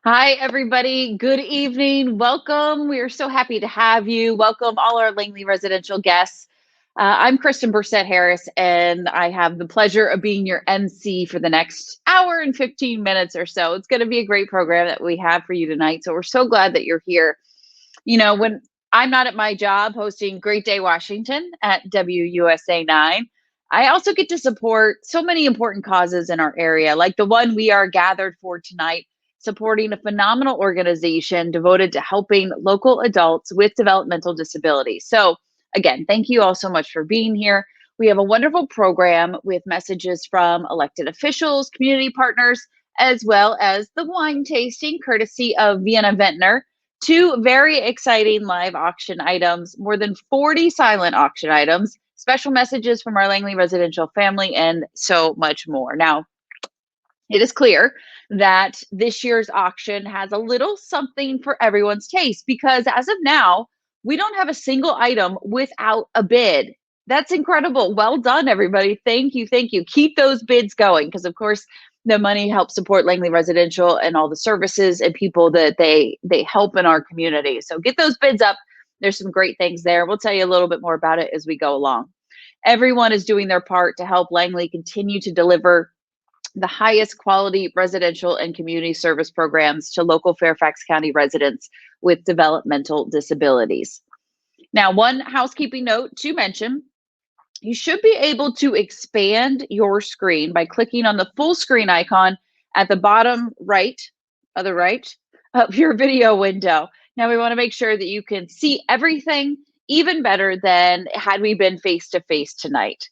Hi, everybody. Good evening. Welcome. We are so happy to have you. Welcome all our Langley Residential guests. I'm Kristen Bursett Harris, and I have the pleasure of being your MC for the next hour and 15 minutes or so. It's going to be a great program that we have for you tonight. So we're so glad that you're here. You know, when I'm not at my job hosting Great Day Washington at WUSA 9, I also get to support so many important causes in our area, like the one we are gathered for tonight, supporting a phenomenal organization devoted to helping local adults with developmental disabilities. So, again, thank you all so much for being here. We have a wonderful program with messages from elected officials, community partners, as well as the wine tasting courtesy of Vienna Ventnor. Two very exciting live auction items, more than 40 silent auction items, special messages from our Langley Residential family, and so much more. Now, it is clear that this year's auction has a little something for everyone's taste because as of now, we don't have a single item without a bid. That's incredible. Well done, everybody. Thank you. Thank you. Keep those bids going because, of course, the money helps support Langley Residential and all the services and people that they help in our community. So get those bids up. There's some great things there. We'll tell you a little bit more about it as we go along. Everyone is doing their part to help Langley continue to deliver the highest quality residential and community service programs to local Fairfax County residents with developmental disabilities. Now, one housekeeping note to mention, you should be able to expand your screen by clicking on the full screen icon at the bottom right of your video window. Now, we want to make sure that you can see everything even better than had we been face to face tonight.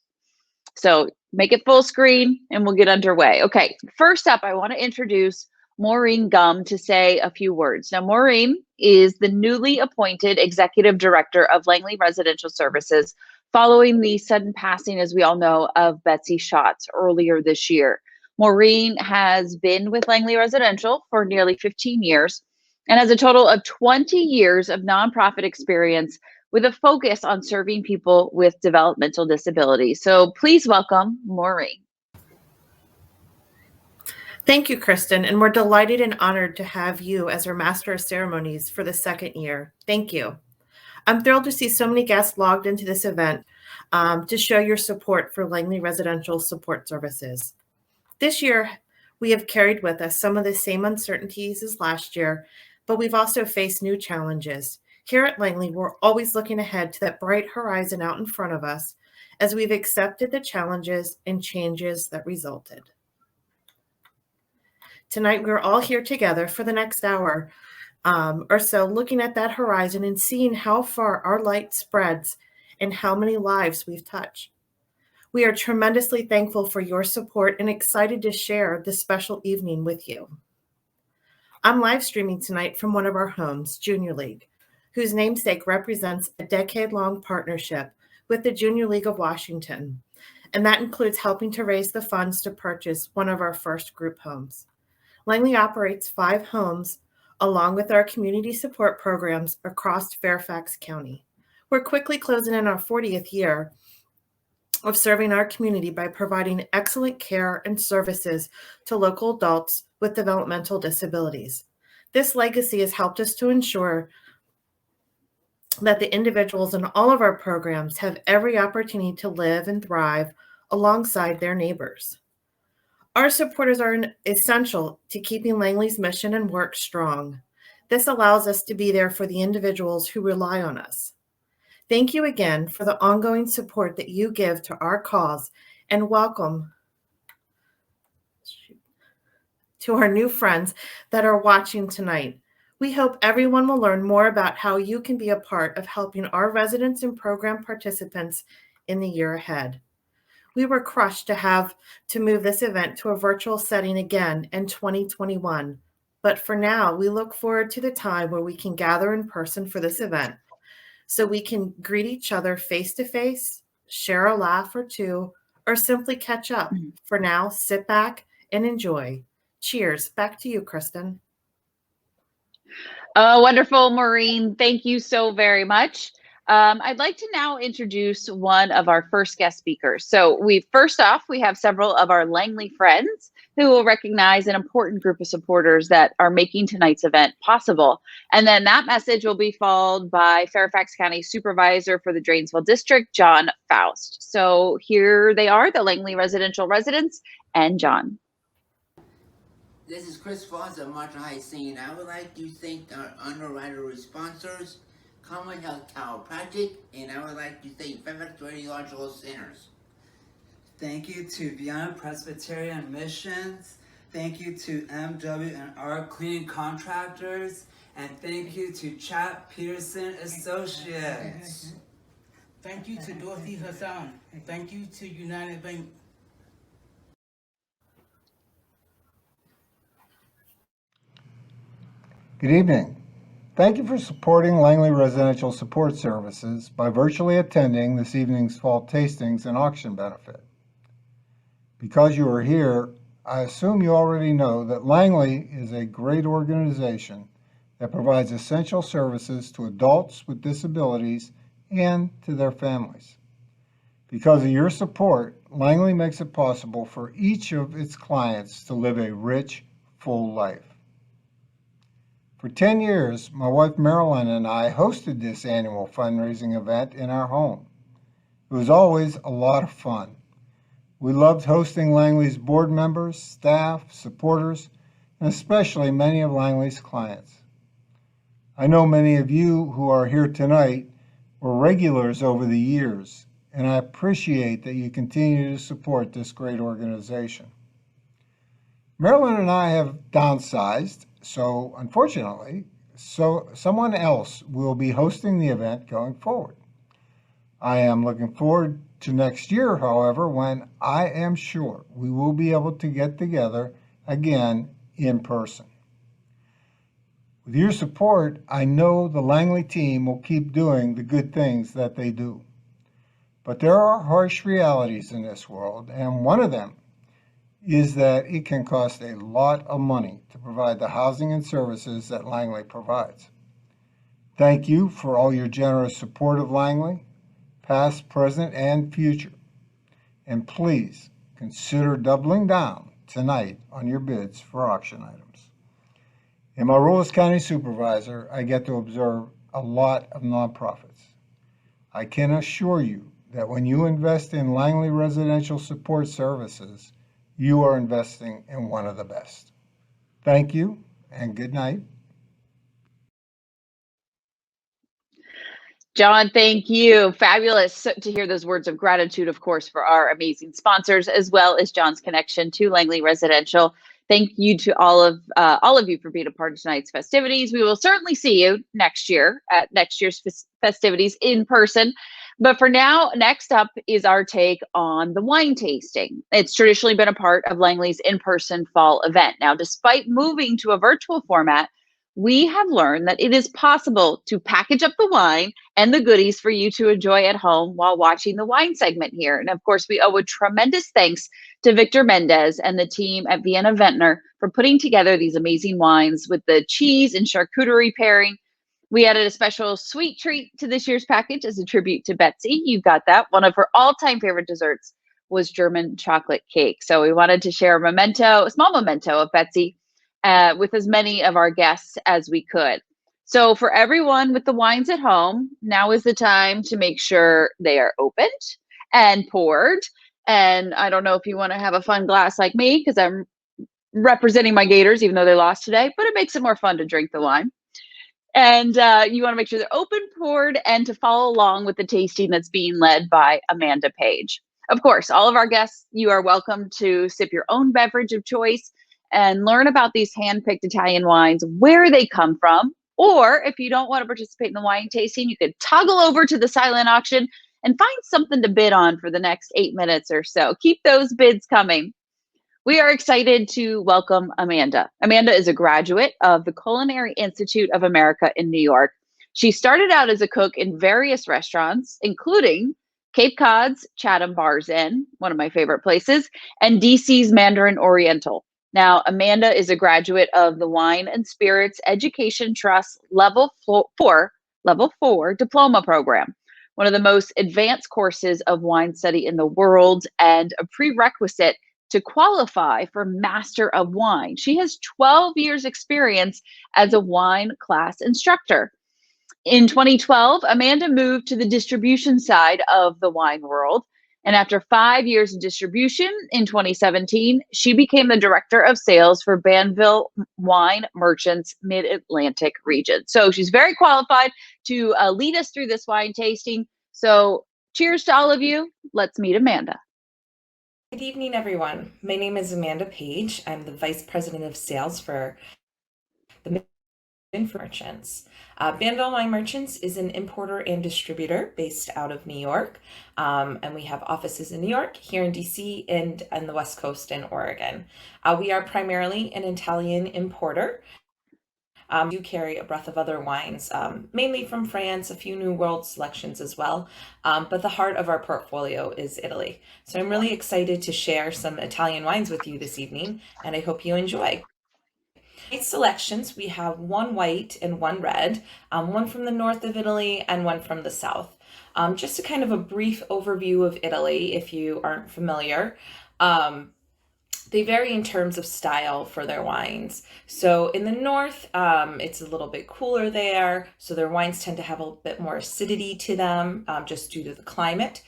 So make it full screen and we'll get underway. Okay, first up, I want to introduce Maureen Gum to say a few words. Now, Maureen is the newly appointed Executive Director of Langley Residential Services following the sudden passing, as we all know, of Betsy Schatz earlier this year. Maureen has been with Langley Residential for nearly 15 years and has a total of 20 years of nonprofit experience with a focus on serving people with developmental disabilities. So please welcome Maureen. Thank you, Kristen, and we're delighted and honored to have you as our Master of Ceremonies for the second year. Thank you. I'm thrilled to see so many guests logged into this event to show your support for Langley Residential Support Services. This year, we have carried with us some of the same uncertainties as last year, but we've also faced new challenges. Here at Langley, we're always looking ahead to that bright horizon out in front of us as we've accepted the challenges and changes that resulted. Tonight, we're all here together for the next hour or so, looking at that horizon and seeing how far our light spreads and how many lives we've touched. We are tremendously thankful for your support and excited to share this special evening with you. I'm live streaming tonight from one of our homes, Junior League, whose namesake represents a decade-long partnership with the Junior League of Washington, and that includes helping to raise the funds to purchase one of our first group homes. Langley operates 5 homes along with our community support programs across Fairfax County. We're quickly closing in our 40th year of serving our community by providing excellent care and services to local adults with developmental disabilities. This legacy has helped us to ensure that the individuals in all of our programs have every opportunity to live and thrive alongside their neighbors. Our supporters are essential to keeping Langley's mission and work strong. This allows us to be there for the individuals who rely on us. Thank you again for the ongoing support that you give to our cause, and welcome to our new friends that are watching tonight. We hope everyone will learn more about how you can be a part of helping our residents and program participants in the year ahead. We were crushed to have to move this event to a virtual setting again in 2021. But for now, we look forward to the time where we can gather in person for this event so we can greet each other face to face, share a laugh or two, or simply catch up. For now, sit back and enjoy. Cheers. Back to you, Kristen. Oh, wonderful, Maureen. Thank you so very much. I'd like to now introduce one of our first guest speakers. So first off, we have several of our Langley friends who will recognize an important group of supporters that are making tonight's event possible. And then that message will be followed by Fairfax County Supervisor for the Drainsville District, John Faust. So here they are, the Langley Residential residents and John. This is Chris Foss of Marshall Heights saying I would like to thank our underwriter sponsors, Commonwealth Chiropractic, and I would like to thank Fairfax Radiological Centers. Thank you to Vienna Presbyterian Missions. Thank you to MW&R Cleaning Contractors. And thank you to Chad Peterson Associates. Thank you to Dorothy Hassan. Thank you to United Bank. Good evening. Thank you for supporting Langley Residential Support Services by virtually attending this evening's fall tastings and auction benefit. Because you are here, I assume you already know that Langley is a great organization that provides essential services to adults with disabilities and to their families. Because of your support, Langley makes it possible for each of its clients to live a rich, full life. For 10 years, my wife Marilyn and I hosted this annual fundraising event in our home. It was always a lot of fun. We loved hosting Langley's board members, staff, supporters, and especially many of Langley's clients. I know many of you who are here tonight were regulars over the years, and I appreciate that you continue to support this great organization. Marilyn and I have downsized, so unfortunately, someone else will be hosting the event going forward. I am looking forward to next year, however, when I am sure we will be able to get together again in person. With your support, I know the Langley team will keep doing the good things that they do. But there are harsh realities in this world, and one of them is that it can cost a lot of money to provide the housing and services that Langley provides. Thank you for all your generous support of Langley, past, present, and future. And please consider doubling down tonight on your bids for auction items. In my role as County Supervisor, I get to observe a lot of nonprofits. I can assure you that when you invest in Langley Residential Support Services, you are investing in one of the best. Thank you and good night. John, thank you. Fabulous to hear those words of gratitude, of course, for our amazing sponsors, as well as John's connection to Langley Residential. Thank you to all of you for being a part of tonight's festivities. We will certainly see you next year at next year's festivities in person. But for now, next up is our take on the wine tasting. It's traditionally been a part of Langley's in-person fall event. Now, despite moving to a virtual format, we have learned that it is possible to package up the wine and the goodies for you to enjoy at home while watching the wine segment here. And of course, we owe a tremendous thanks to Victor Mendez and the team at Vienna Vintner for putting together these amazing wines with the cheese and charcuterie pairing. We added a special sweet treat to this year's package as a tribute to Betsy. You got that. One of her all-time favorite desserts was German chocolate cake. So we wanted to share a small memento of Betsy with as many of our guests as we could. So for everyone with the wines at home, now is the time to make sure they are opened and poured. And I don't know if you want to have a fun glass like me, because I'm representing my Gators, even though they lost today, but it makes it more fun to drink the wine. And you want to make sure they're open, poured, and to follow along with the tasting that's being led by Amanda Page. Of course, all of our guests, you are welcome to sip your own beverage of choice and learn about these hand-picked Italian wines, where they come from. Or if you don't want to participate in the wine tasting, you could toggle over to the silent auction and find something to bid on for the next 8 minutes or so. Keep those bids coming. We are excited to welcome Amanda. Amanda is a graduate of the Culinary Institute of America in New York. She started out as a cook in various restaurants, including Cape Cod's Chatham Bars Inn, one of my favorite places, and DC's Mandarin Oriental. Now, Amanda is a graduate of the Wine and Spirits Education Trust Level 4 Diploma Program. one of the most advanced courses of wine study in the world and a prerequisite to qualify for Master of Wine. She has 12 years experience as a wine class instructor. In 2012, Amanda moved to the distribution side of the wine world. And after 5 years in distribution in 2017, she became the director of sales for Banville Wine Merchants Mid Atlantic region. So she's very qualified to lead us through this wine tasting. So cheers to all of you. Let's meet Amanda. Good evening, everyone. My name is Amanda Page. I'm the Vice President of Sales for the Merchants. Banville Wine Merchants is an importer and distributor based out of New York. And we have offices in New York, here in DC, and on the West Coast in Oregon. We are primarily an Italian importer. We do carry a breadth of other wines, mainly from France, a few New World selections as well. But the heart of our portfolio is Italy. So I'm really excited to share some Italian wines with you this evening, and I hope you enjoy. Selections, we have one white and one red, one from the north of Italy and one from the south. Just a kind of a brief overview of Italy if you aren't familiar. They vary in terms of style for their wines. So in the north, it's a little bit cooler there, so their wines tend to have a bit more acidity to them, just due to the climate.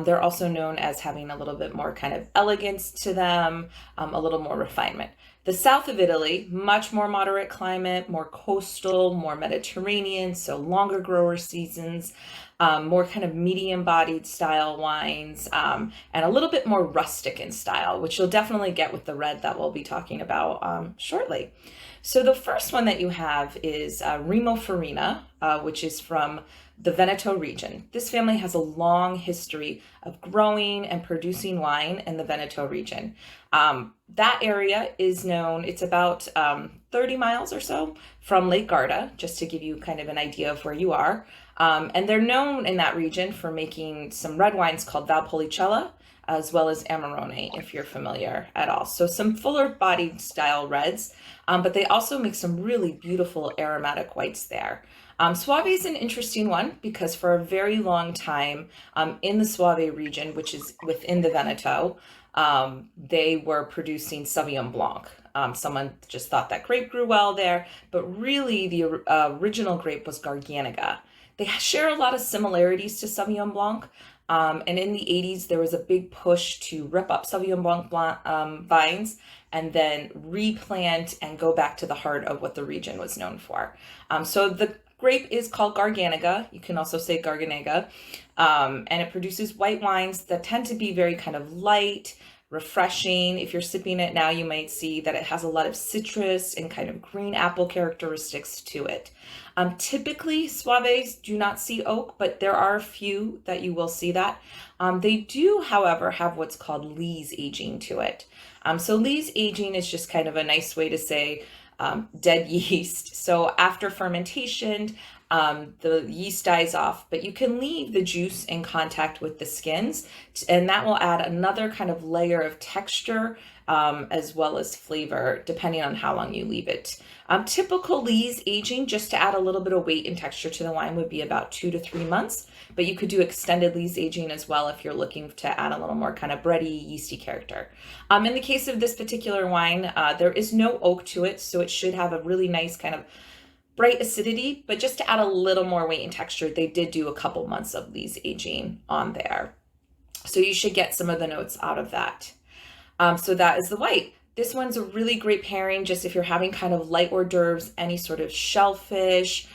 They're also known as having a little bit more kind of elegance to them, a little more refinement. The south of Italy, much more moderate climate, more coastal, more Mediterranean, so longer grower seasons, more kind of medium-bodied style wines, and a little bit more rustic in style, which you'll definitely get with the red that we'll be talking about shortly. So the first one that you have is Remo Farina, which is from the Veneto region. This family has a long history of growing and producing wine in the Veneto region. That area is known, it's about 30 miles or so from Lake Garda, just to give you kind of an idea of where you are. And they're known in that region for making some red wines called Valpolicella, as well as Amarone, if you're familiar at all. So some fuller bodied style reds, but they also make some really beautiful aromatic whites there. Soave is an interesting one because for a very long time in the Soave region, which is within the Veneto, they were producing Sauvignon Blanc. Someone just thought that grape grew well there, but really the original grape was Garganega. They share a lot of similarities to Sauvignon Blanc. And in the 80s, there was a big push to rip up Sauvignon Blanc vines and then replant and go back to the heart of what the region was known for. So the grape is called Garganega. You can also say Garganega. And it produces white wines that tend to be very kind of light, refreshing. If you're sipping it now, you might see that it has a lot of citrus and kind of green apple characteristics to it. Typically, Soaves do not see oak, but there are a few that you will see that. They do, however, have what's called lees aging to it. So lees aging is just kind of a nice way to say dead yeast. So after fermentation, the yeast dies off, but you can leave the juice in contact with the skins, and that will add another kind of layer of texture as well as flavor, depending on how long you leave it. Typical lees aging, just to add a little bit of weight and texture to the wine, would be about 2 to 3 months, but you could do extended lees aging as well if you're looking to add a little more kind of bready, yeasty character. In the case of this particular wine, there is no oak to it, so it should have a really nice kind of bright acidity, but just to add a little more weight and texture, they did do a couple months of lees aging on there. So you should get some of the notes out of that. So that is the white. This one's a really great pairing, just if you're having kind of light hors d'oeuvres, any sort of shellfish,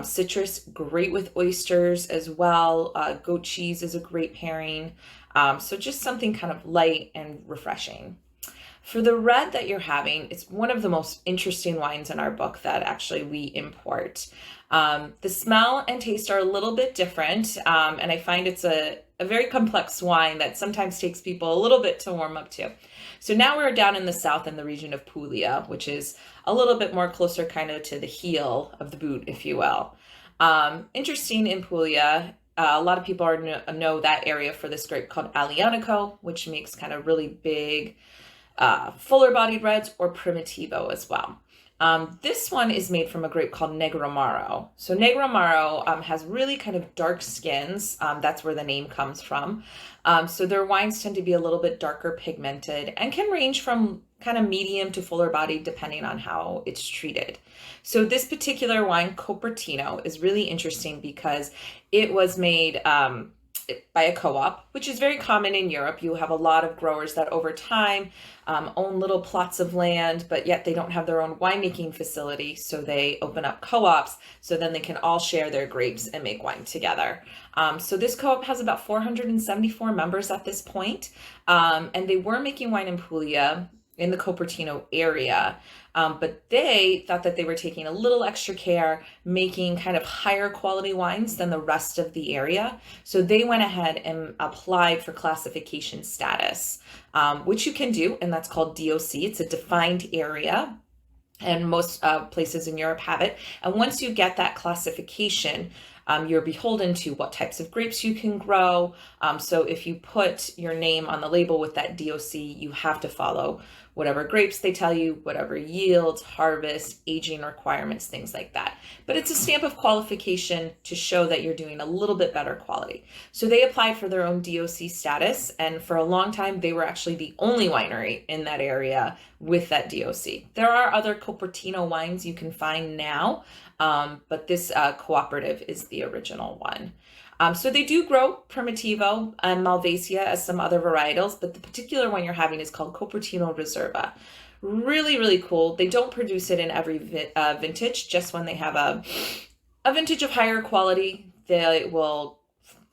citrus, great with oysters as well. Goat cheese is a great pairing. So just something kind of light and refreshing. For the red that you're having, it's one of the most interesting wines in our book that actually we import. The smell and taste are a little bit different, and I find it's a very complex wine that sometimes takes people a little bit to warm up to. So now we're down in the south in the region of Puglia, which is a little bit more closer kind of to the heel of the boot, if you will. Interesting in Puglia, a lot of people know that area for this grape called Aglianico, which makes kind of really big, fuller bodied reds, or Primitivo as well. This one is made from a grape called Negro Amaro. So Negro Amaro has really kind of dark skins. That's where the name comes from. So their wines tend to be a little bit darker pigmented and can range from kind of medium to fuller bodied depending on how it's treated. So this particular wine, Cupertino, is really interesting because it was made by a co-op, which is very common in Europe. You have a lot of growers that over time own little plots of land, but yet they don't have their own winemaking facility. So they open up co-ops so then they can all share their grapes and make wine together. So this co-op has about 474 members at this point. And they were making wine in Puglia in the Cupertino area. But they thought that they were taking a little extra care, making kind of higher quality wines than the rest of the area. So they went ahead and applied for classification status, which you can do, and that's called DOC. It's a defined area, and most places in Europe have it. And once you get that classification, you're beholden to what types of grapes you can grow. So if you put your name on the label with that DOC, you have to follow whatever grapes they tell you, whatever yields, harvest, aging requirements, things like that. But it's a stamp of qualification to show that you're doing a little bit better quality. So they applied for their own DOC status, and for a long time, they were actually the only winery in that area with that DOC. There are other Cupertino wines you can find now, but this cooperative is the original one. So they do grow Primitivo and Malvasia as some other varietals, but the particular one you're having is called Cupertino Reserva. Really, really cool. They don't produce it in every vintage, just when they have a vintage of higher quality, they will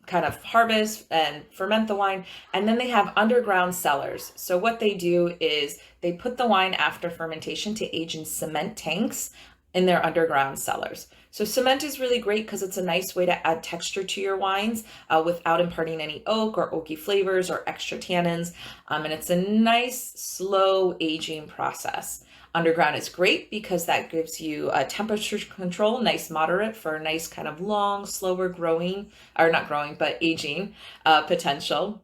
kind of harvest and ferment the wine, and then they have underground cellars. So what they do is they put the wine after fermentation to age in cement tanks in their underground cellars. So cement is really great because it's a nice way to add texture to your wines without imparting any oak or oaky flavors or extra tannins. And it's a nice, slow aging process. Underground is great because that gives you a temperature control, nice moderate for a nice kind of long, slower growing, or not growing, but aging potential.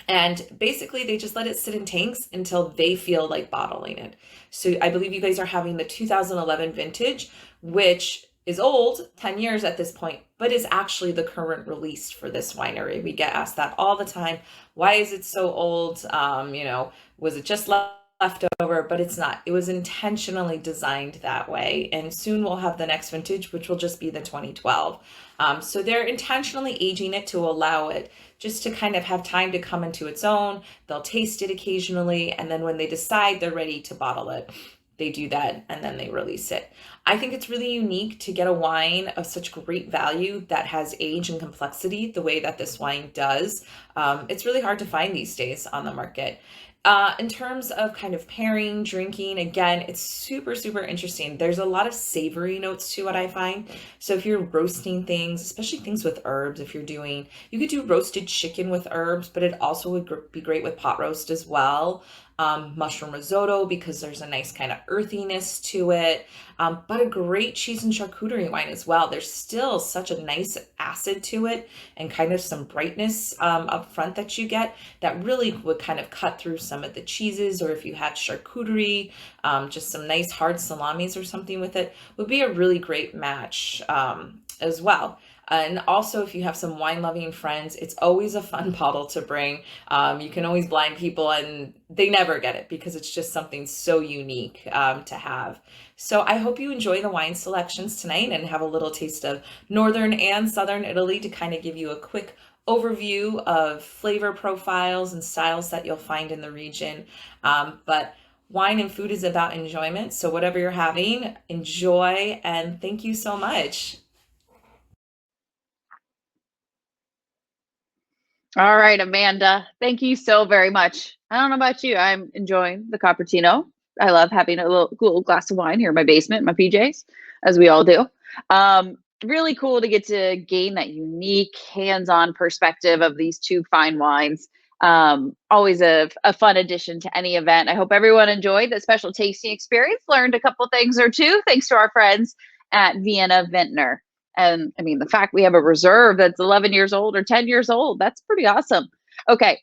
And basically they just let it sit in tanks until they feel like bottling it. So I believe you guys are having the 2011 vintage, which is old, 10 years at this point, but is actually the current release for this winery. We get asked that all the time. Why is it so old? Was it just left over? But it's not. It was intentionally designed that way. And soon we'll have the next vintage, which will just be the 2012. So they're intentionally aging it to allow it just to kind of have time to come into its own. They'll taste it occasionally. And then when they decide they're ready to bottle it, they do that and then they release it. I think it's really unique to get a wine of such great value that has age and complexity the way that this wine does. It's really hard to find these days on the market. In terms of kind of pairing, drinking, again, it's super, super interesting. There's a lot of savory notes to what I find. So if you're roasting things, especially things with herbs, you could do roasted chicken with herbs, but it also would be great with pot roast as well. Mushroom risotto, because there's a nice kind of earthiness to it, but a great cheese and charcuterie wine as well. There's still such a nice acid to it and kind of some brightness up front that you get that really would kind of cut through some of the cheeses, or if you had charcuterie, just some nice hard salamis or something with it, would be a really great match as well. And also, if you have some wine-loving friends, it's always a fun bottle to bring. You can always blind people and they never get it because it's just something so unique to have. So I hope you enjoy the wine selections tonight and have a little taste of Northern and Southern Italy to kind of give you a quick overview of flavor profiles and styles that you'll find in the region. But wine and food is about enjoyment. So whatever you're having, enjoy, and thank you so much. All right, Amanda, thank you so very much. I don't know about you. I'm enjoying the Cupertino. I love having a little glass of wine here in my basement, my PJs, as we all do. Really cool to get to gain that unique hands-on perspective of these two fine wines. Always a fun addition to any event. I hope everyone enjoyed the special tasting experience, learned a couple things or two, thanks to our friends at Vienna Vintner. And I mean, the fact we have a reserve that's 11 years old or 10 years old, that's pretty awesome. Okay.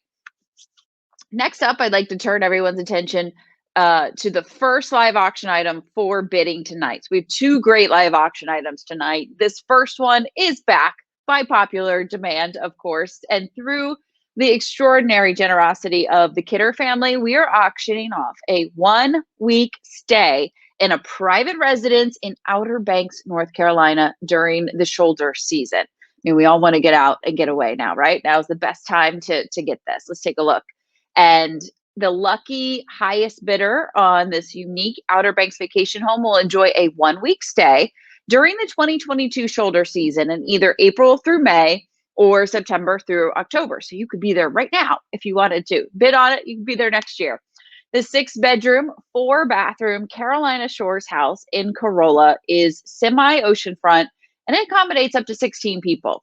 Next up, I'd like to turn everyone's attention to the first live auction item for bidding tonight. So we have two great live auction items tonight. This first one is back by popular demand, of course, and through the extraordinary generosity of the Kidder family, we are auctioning off a 1-week stay in a private residence in Outer Banks, North Carolina during the shoulder season. I mean, we all want to get out and get away now, right? Now is the best time to get this. Let's take a look. And the lucky highest bidder on this unique Outer Banks vacation home will enjoy a 1-week stay during the 2022 shoulder season in either April through May or September through October. So you could be there right now if you wanted to. Bid on it, you can be there next year. The 6-bedroom, 4-bathroom Carolina Shores house in Corolla is semi-oceanfront and it accommodates up to 16 people.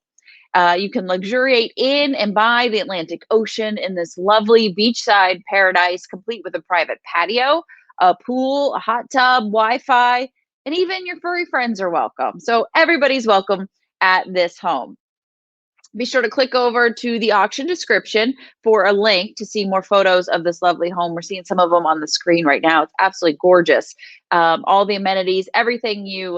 You can luxuriate in and by the Atlantic Ocean in this lovely beachside paradise, complete with a private patio, a pool, a hot tub, Wi-Fi, and even your furry friends are welcome. So everybody's welcome at this home. Be sure to click over to the auction description for a link to see more photos of this lovely home. We're seeing some of them on the screen right now. It's absolutely gorgeous. All the amenities, everything you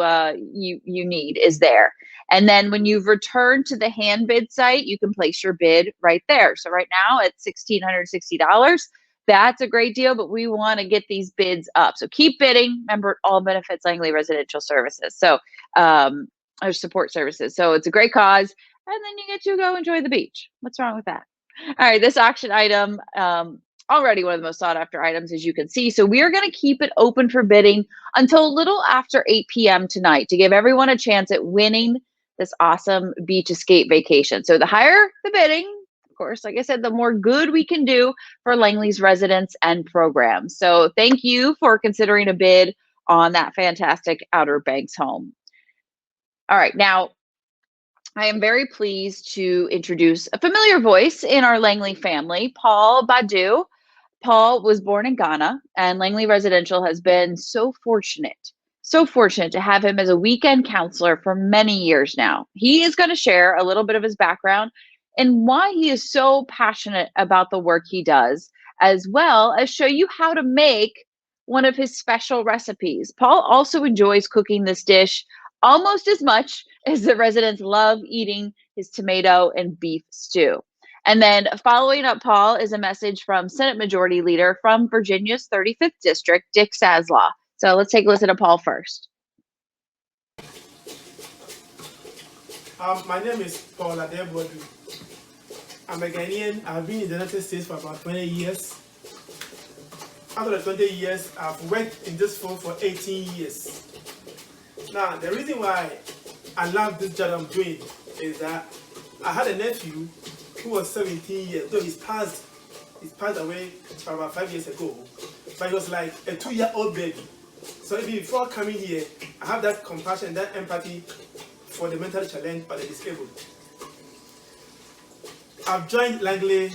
need is there. And then when you've returned to the hand bid site, you can place your bid right there. So right now it's $1,660. That's a great deal, but we want to get these bids up. So keep bidding. Remember, all benefits Langley Residential Services. So or support services. So it's a great cause. And then you get to go enjoy the beach. What's wrong with that? All right, this auction item, already one of the most sought after items, as you can see. So we are going to keep it open for bidding until a little after 8 p.m. tonight to give everyone a chance at winning this awesome beach escape vacation. So the higher the bidding, of course, like I said, the more good we can do for Langley's residents and programs. So thank you for considering a bid on that fantastic Outer Banks home. All right, now, I am very pleased to introduce a familiar voice in our Langley family, Paul Badu. Paul was born in Ghana, and Langley Residential has been so fortunate to have him as a weekend counselor for many years now. He is going to share a little bit of his background and why he is so passionate about the work he does, as well as show you how to make one of his special recipes. Paul also enjoys cooking this dish almost as much as the residents love eating his tomato and beef stew. And then following up Paul is a message from Senate Majority Leader from Virginia's 35th District, Dick Saslaw. So let's take a listen to Paul first. My name is Paul Adebodu. I'm a Ghanaian. I've been in the United States for about 20 years. After the 20 years, I've worked in this field for 18 years. Now, the reason why I love this job I'm doing is that I had a nephew who was 17 years, though he's passed away about 5 years ago, but he was like a 2-year-old baby. So even before coming here, I have that compassion, that empathy for the mentally challenged or the disabled. I've joined Langley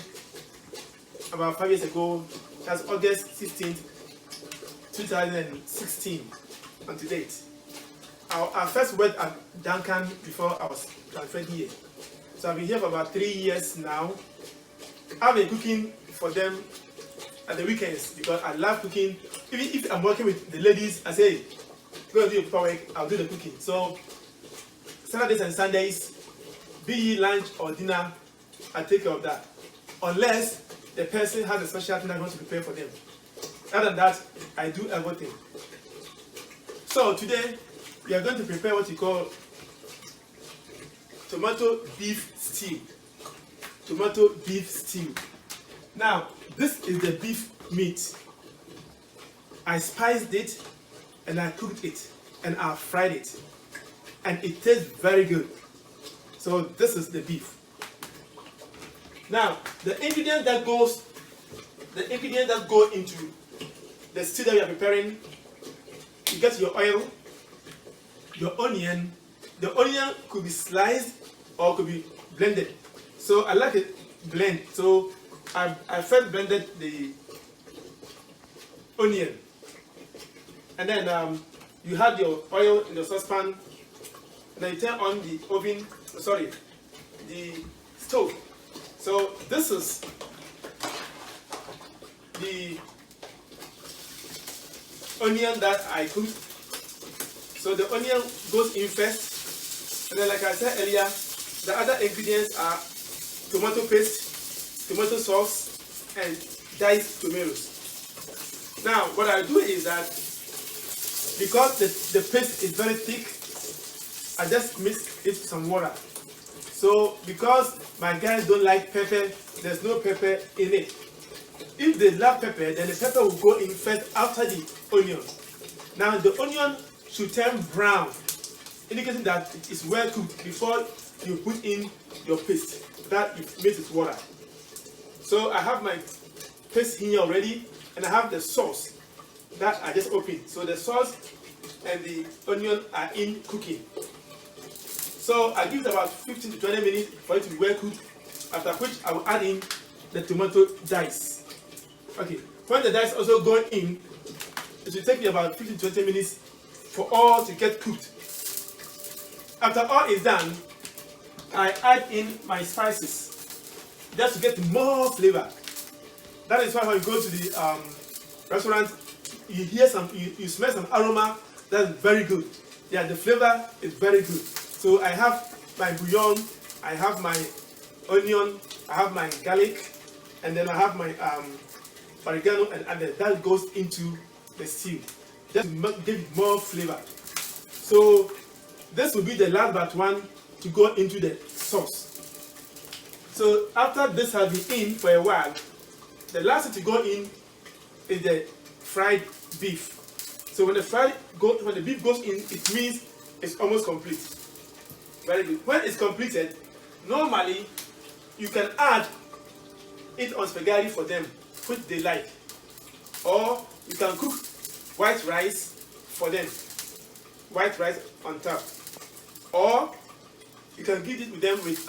about 5 years ago. That's August 16th, 2016, and to date. I first worked at Duncan before I was transferred here. So I've been here for about 3 years now. I've been cooking for them at the weekends because I love cooking. Even if I'm working with the ladies, I say, go and do your paperwork, I'll do the cooking. So Saturdays and Sundays, be it lunch or dinner, I take care of that. Unless the person has a special thing I want to prepare for them. Other than that, I do everything. So today, we are going to prepare what you call tomato beef stew. Tomato beef stew. Now, this is the beef meat. I spiced it and I cooked it and I fried it. And it tastes very good. So this is the beef. Now, the ingredients that go into the stew that we are preparing, you get your oil, your onion. The onion could be sliced or could be blended. So I like it blend. So I first blended the onion. And then you have your oil in the saucepan. And then you turn on the the stove. So this is the onion that I cooked. So the onion goes in first, and then like I said earlier, the other ingredients are tomato paste, tomato sauce, and diced tomatoes. Now what I do is that because the paste is very thick, I just mix it with some water. So because my guys don't like pepper, there's no pepper in it. If they love pepper, then the pepper will go in first after the onion. Now the onion should turn brown, indicating that it is well cooked before you put in your paste that you mix with water. So I have my paste here already, and I have the sauce that I just opened. So the sauce and the onion are in cooking. So I give it about 15 to 20 minutes for it to be well cooked, after which I will add in the tomato dice. Okay, when the dice also go in, it will take me about 15 to 20 minutes for all to get cooked. After all is done, I add in my spices just to get more flavor. That is why when you go to the restaurant, you hear you smell some aroma that's very good. Yeah, the flavor is very good. So I have my bouillon, I have my onion, I have my garlic, and then I have my oregano, and that goes into the stew just to give it more flavor. So this will be the last but one to go into the sauce. So after this has been in for a while, the last thing to go in is the fried beef. So when the beef goes in, it means it's almost complete. Very good. When it's completed, normally you can add it on spaghetti for them, which they like, or you can cook white rice for them, white rice on top, or you can give it with them with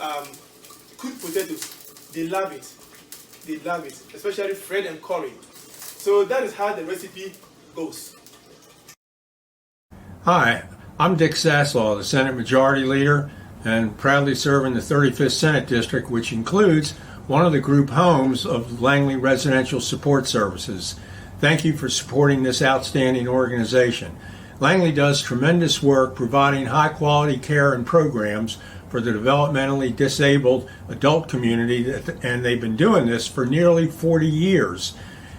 cooked potatoes. They love it. They love it, especially Fred and Corey. So that is how the recipe goes. Hi, I'm Dick Saslaw, the Senate Majority Leader, and proudly serve in the 35th Senate District, which includes one of the group homes of Langley Residential Support Services. Thank you for supporting this outstanding organization. Langley does tremendous work providing high-quality care and programs for the developmentally disabled adult community, and they've been doing this for nearly 40 years.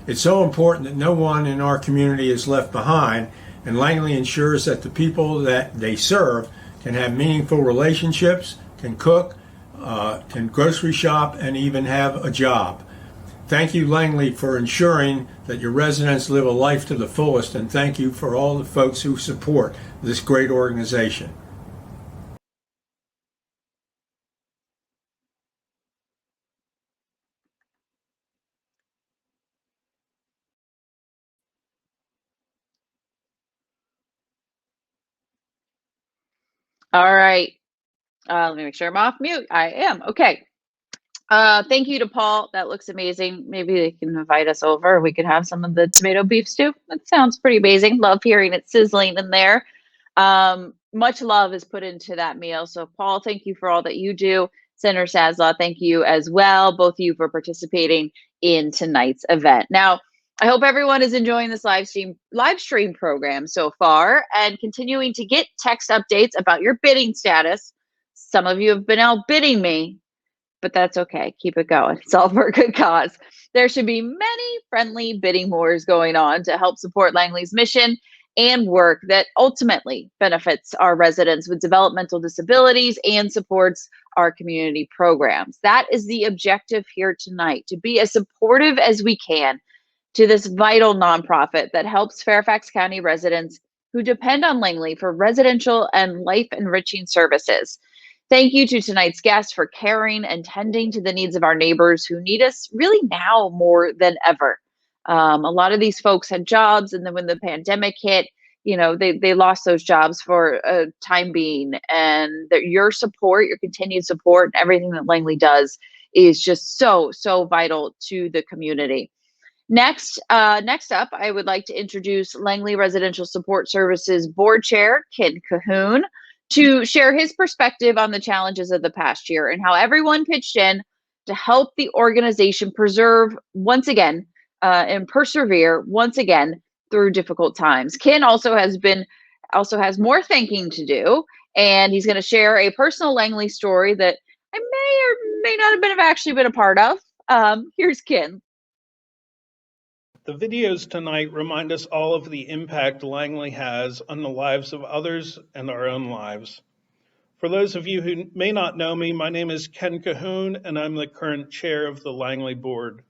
It's so important that no one in our community is left behind, and Langley ensures that the people that they serve can have meaningful relationships, can cook, can grocery shop, and even have a job. Thank you, Langley, for ensuring that your residents live a life to the fullest, and thank you for all the folks who support this great organization. All right. Let me make sure I'm off mute. I am. Okay. Thank you to Paul. That looks amazing. Maybe they can invite us over. We could have some of the tomato beef stew. That sounds pretty amazing. Love hearing it sizzling in there. Much love is put into that meal. So Paul, thank you for all that you do. Senator Saslaw, thank you as well, both of you, for participating in tonight's event. Now, I hope everyone is enjoying this live stream program so far and continuing to get text updates about your bidding status. Some of you have been outbidding me, but that's okay. Keep it going. It's all for a good cause. There should be many friendly bidding wars going on to help support Langley's mission and work that ultimately benefits our residents with developmental disabilities and supports our community programs. That is the objective here tonight, to be as supportive as we can to this vital nonprofit that helps Fairfax County residents who depend on Langley for residential and life-enriching services. Thank you to tonight's guests for caring and tending to the needs of our neighbors who need us really now more than ever. A lot of these folks had jobs, and then when the pandemic hit, they lost those jobs for a time being. And your support, your continued support, and everything that Langley does is just so vital to the community. Next up, I would like to introduce Langley Residential Support Services Board Chair Ken Cahoon to share his perspective on the challenges of the past year and how everyone pitched in to help the organization preserve once again and persevere once again through difficult times. Ken also has more thanking to do, and he's going to share a personal Langley story that I may or may not have actually been a part of. Here's Ken. The videos tonight remind us all of the impact Langley has on the lives of others and our own lives. For those of you who may not know me, my name is Ken Cahoon, and I'm the current chair of the Langley Board.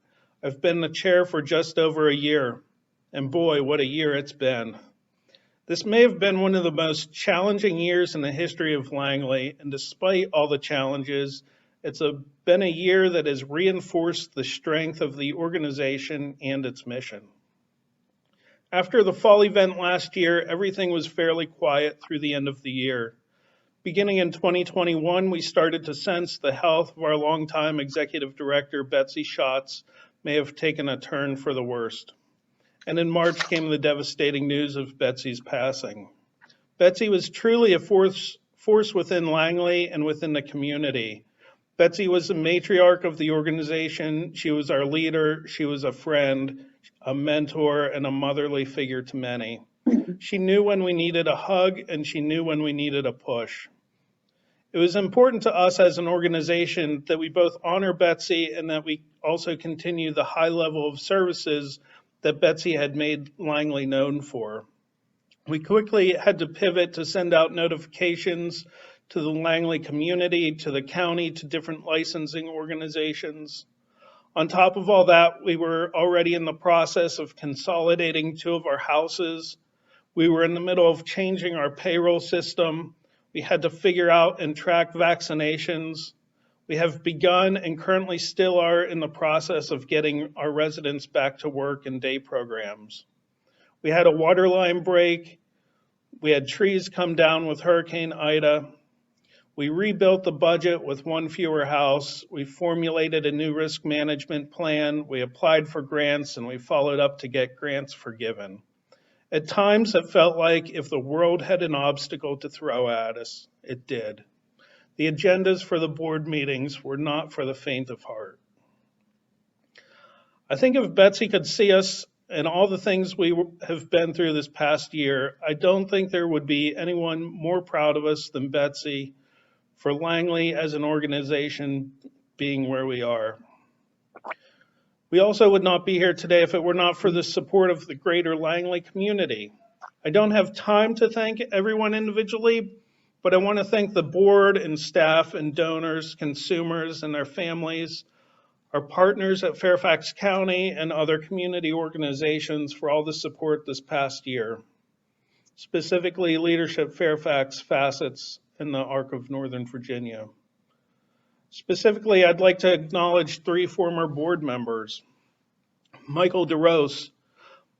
I've been the chair for just over a year, and boy, what a year it's been. This may have been one of the most challenging years in the history of Langley, and despite all the challenges, it's been a year that has reinforced the strength of the organization and its mission. After the fall event last year, everything was fairly quiet through the end of the year. Beginning in 2021, we started to sense the health of our longtime executive director, Betsy Schatz, may have taken a turn for the worst. And in March came the devastating news of Betsy's passing. Betsy was truly a force within Langley and within the community. Betsy was the matriarch of the organization. She was our leader. She was a friend, a mentor, and a motherly figure to many. She knew when we needed a hug, and she knew when we needed a push. It was important to us as an organization that we both honor Betsy and that we also continue the high level of services that Betsy had made Langley known for. We quickly had to pivot to send out notifications to the Langley community, to the county, to different licensing organizations. On top of all that, we were already in the process of consolidating 2 of our houses. We were in the middle of changing our payroll system. We had to figure out and track vaccinations. We have begun and currently still are in the process of getting our residents back to work and day programs. We had a water line break. We had trees come down with Hurricane Ida. We rebuilt the budget with 1 fewer house. We formulated a new risk management plan. We applied for grants, and we followed up to get grants forgiven. At times, it felt like if the world had an obstacle to throw at us, it did. The agendas for the board meetings were not for the faint of heart. I think if Betsy could see us and all the things we have been through this past year, I don't think there would be anyone more proud of us than Betsy for Langley as an organization being where we are. We also would not be here today if it were not for the support of the greater Langley community. I don't have time to thank everyone individually, but I want to thank the board and staff and donors, consumers and their families, our partners at Fairfax County and other community organizations for all the support this past year, specifically Leadership Fairfax, Facets, and the Arc of Northern Virginia. Specifically, I'd like to acknowledge 3 former board members. Michael DeRose.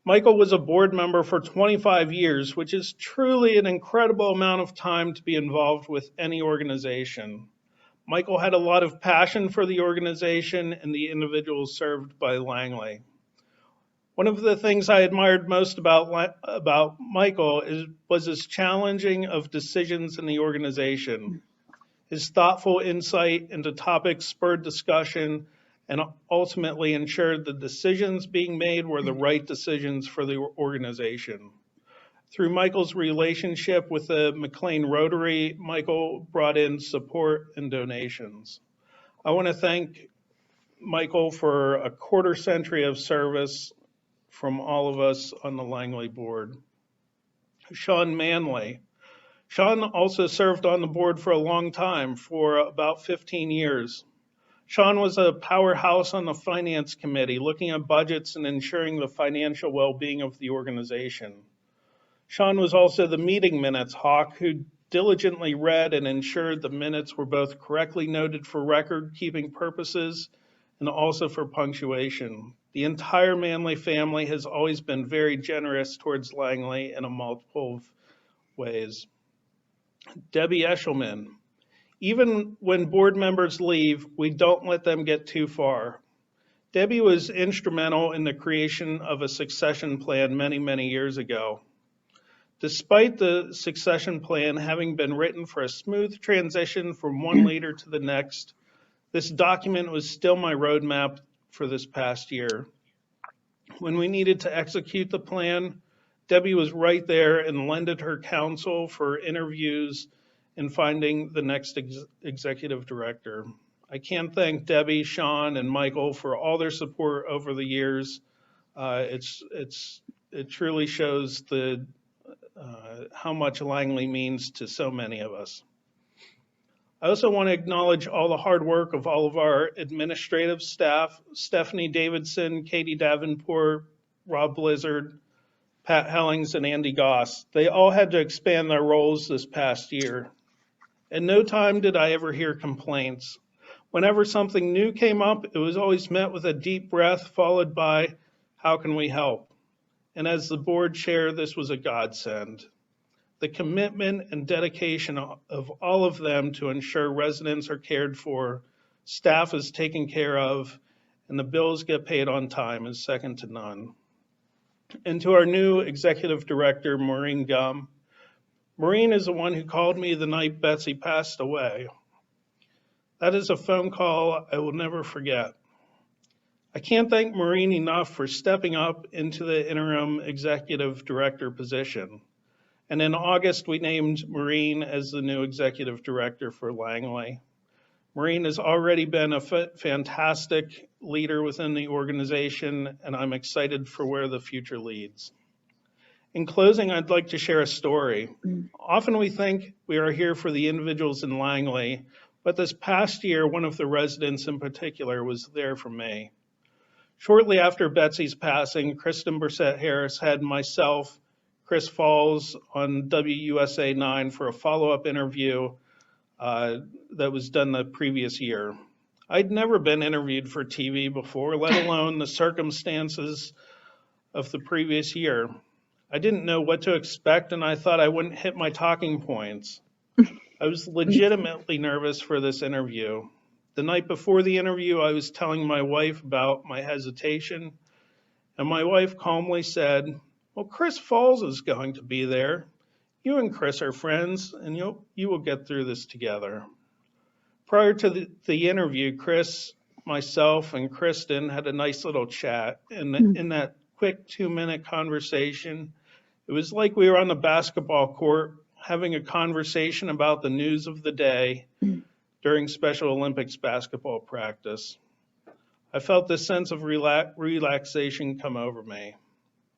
Michael was a board member for 25 years, which is truly an incredible amount of time to be involved with any organization. Michael had a lot of passion for the organization and the individuals served by Langley. One of the things I admired most about Michael was his challenging of decisions in the organization. His thoughtful insight into topics spurred discussion and ultimately ensured the decisions being made were the right decisions for the organization. Through Michael's relationship with the McLean Rotary, Michael brought in support and donations. I want to thank Michael for a quarter century of service from all of us on the Langley board. Sean Manley. Sean also served on the board for a long time, for about 15 years. Sean was a powerhouse on the finance committee, looking at budgets and ensuring the financial well-being of the organization. Sean was also the meeting minutes hawk who diligently read and ensured the minutes were both correctly noted for record-keeping purposes and also for punctuation. The entire Manley family has always been very generous towards Langley in a multiple of ways. Debbie Eshelman. Even when board members leave, we don't let them get too far. Debbie was instrumental in the creation of a succession plan many, many years ago. Despite the succession plan having been written for a smooth transition from one leader to the next, this document was still my roadmap for this past year. When we needed to execute the plan, Debbie was right there and lended her counsel for interviews and finding the next executive director. I can't thank Debbie, Sean, and Michael for all their support over the years. It truly shows how much Langley means to so many of us. I also want to acknowledge all the hard work of all of our administrative staff, Stephanie Davidson, Katie Davenport, Rob Blizzard, Pat Hellings, and Andy Goss. They all had to expand their roles this past year. At no time did I ever hear complaints. Whenever something new came up, it was always met with a deep breath followed by, how can we help? And as the board chair, this was a godsend. The commitment and dedication of all of them to ensure residents are cared for, staff is taken care of, and the bills get paid on time is second to none. And to our new executive director, Maureen Gum. Maureen is the one who called me the night Betsy passed away. That is a phone call I will never forget. I can't thank Maureen enough for stepping up into the interim executive director position. And in August, we named Maureen as the new executive director for Langley. Maureen has already been a fantastic leader within the organization, and I'm excited for where the future leads. In closing, I'd like to share a story. Often we think we are here for the individuals in Langley, but this past year, one of the residents in particular was there for me. Shortly after Betsy's passing, Kristen Bursett Harris had myself, Chris Falls on WUSA 9 for a follow-up interview that was done the previous year. I'd never been interviewed for TV before, let alone the circumstances of the previous year. I didn't know what to expect, and I thought I wouldn't hit my talking points. I was legitimately nervous for this interview. The night before the interview, I was telling my wife about my hesitation, and my wife calmly said, well, Chris Falls is going to be there. You and Chris are friends, and you will get through this together. Prior to the interview, Chris, myself, and Kristen had a nice little chat, and in that quick 2-minute conversation, it was like we were on the basketball court having a conversation about the news of the day during Special Olympics basketball practice. I felt this sense of relaxation come over me.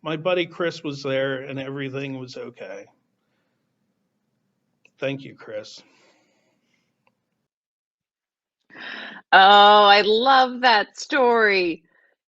My buddy Chris was there and everything was okay. Thank you, Chris. Oh, I love that story.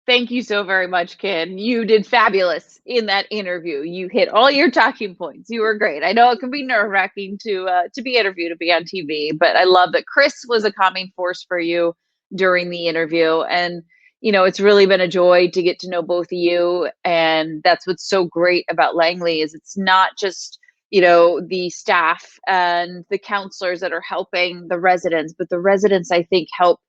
Thank you so very much, Ken. You did fabulous in that interview. You hit all your talking points. You were great. I know it can be nerve-wracking to be interviewed, to be on TV, but I love that Chris was a calming force for you during the interview. And you know, it's really been a joy to get to know both of you. And that's what's so great about Langley is it's not just, you know, the staff and the counselors that are helping the residents, but the residents, I think, help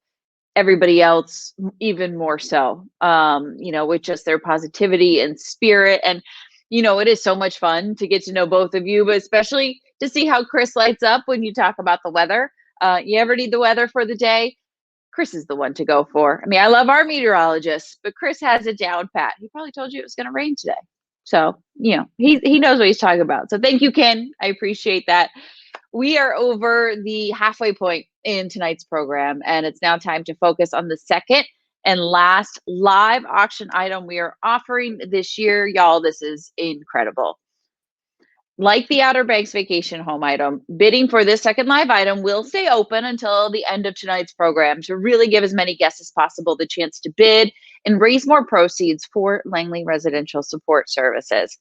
everybody else even more so, you know, with just their positivity and spirit. And, you know, it is so much fun to get to know both of you, but especially to see how Chris lights up when you talk about the weather. You ever need the weather for the day? Chris is the one to go for. I mean, I love our meteorologists, but Chris has it down pat. He probably told you it was going to rain today. So, you know, he knows what he's talking about. So thank you, Ken. I appreciate that. We are over the halfway point in tonight's program, and it's now time to focus on the second and last live auction item we are offering this year. Y'all, this is incredible. Like the Outer Banks vacation home item, bidding for this second live item will stay open until the end of tonight's program to really give as many guests as possible the chance to bid and raise more proceeds for Langley Residential Support Services.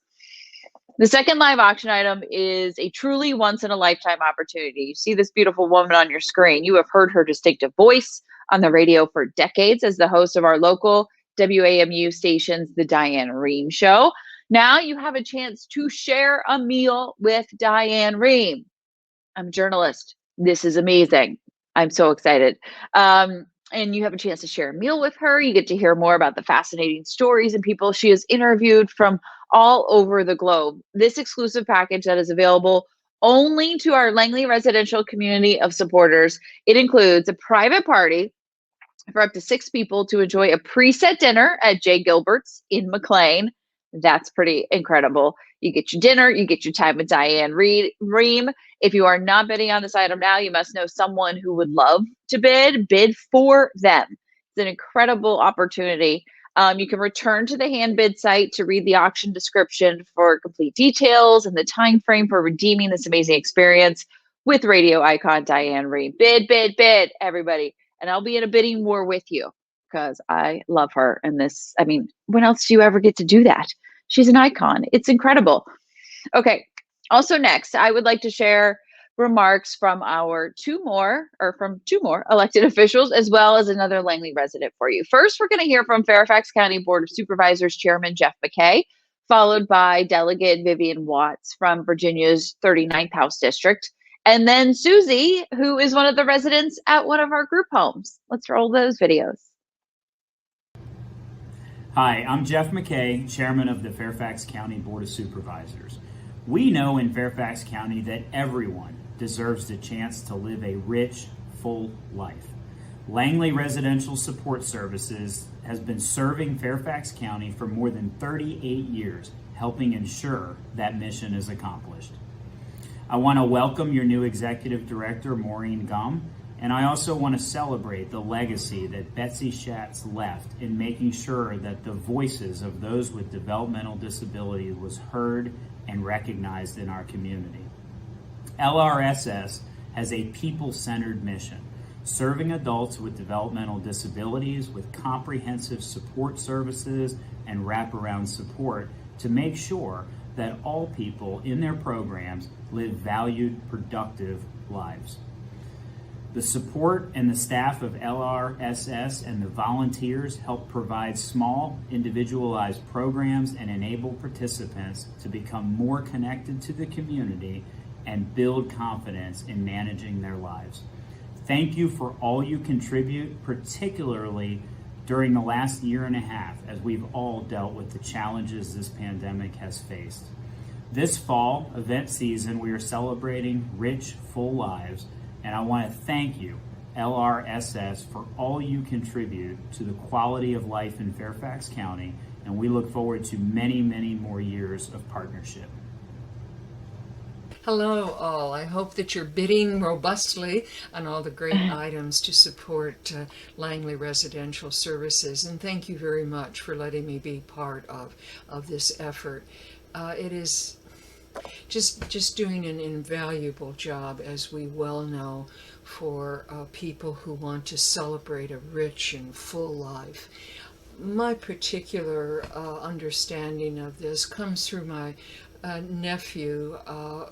The second live auction item is a truly once-in-a-lifetime opportunity. You see this beautiful woman on your screen. You have heard her distinctive voice on the radio for decades as the host of our local WAMU stations, The Diane Rehm Show. Now you have a chance to share a meal with Diane Rehm. I'm a journalist. This is amazing. I'm so excited. And you have a chance to share a meal with her. You get to hear more about the fascinating stories and people she has interviewed from all over the globe. This exclusive package that is available only to our Langley residential community of supporters. It includes a private party for up to 6 people to enjoy a preset dinner at Jay Gilbert's in McLean, That's pretty incredible. You get your dinner, you get your time with Diane Ream. If you are not bidding on this item now, you must know someone who would love to bid for them. It's an incredible opportunity. You can return to the hand bid site to read the auction description for complete details and the time frame for redeeming this amazing experience with radio icon Diane Ream. Bid, everybody. And I'll be in a bidding war with you because I love her. And this, I mean, when else do you ever get to do that? She's an icon. It's incredible. Okay. Also next, I would like to share remarks from two more elected officials, as well as another Langley resident for you. First, we're going to hear from Fairfax County Board of Supervisors Chairman Jeff McKay, followed by Delegate Vivian Watts from Virginia's 39th House District, and then Susie, who is one of the residents at one of our group homes. Let's roll those videos. Hi, I'm Jeff McKay, Chairman of the Fairfax County Board of Supervisors. We know in Fairfax County that everyone deserves the chance to live a rich, full life. Langley Residential Support Services has been serving Fairfax County for more than 38 years, helping ensure that mission is accomplished. I want to welcome your new Executive Director, Maureen Gum, and I also want to celebrate the legacy that Betsy Schatz left in making sure that the voices of those with developmental disability was heard and recognized in our community. LRSS has a people-centered mission, serving adults with developmental disabilities with comprehensive support services and wraparound support to make sure that all people in their programs live valued, productive lives. The support and the staff of LRSS and the volunteers help provide small, individualized programs and enable participants to become more connected to the community and build confidence in managing their lives. Thank you for all you contribute, particularly during the last year and a half, as we've all dealt with the challenges this pandemic has faced. This fall event season, we are celebrating rich, full lives, and I want to thank you, LRSS, for all you contribute to the quality of life in Fairfax County, and we look forward to many, many more years of partnership. Hello all. I hope that you're bidding robustly on all the great items to support Langley Residential Services, and thank you very much for letting me be part of this effort. It is just doing an invaluable job, as we well know, for people who want to celebrate a rich and full life. My particular understanding of this comes through my nephew,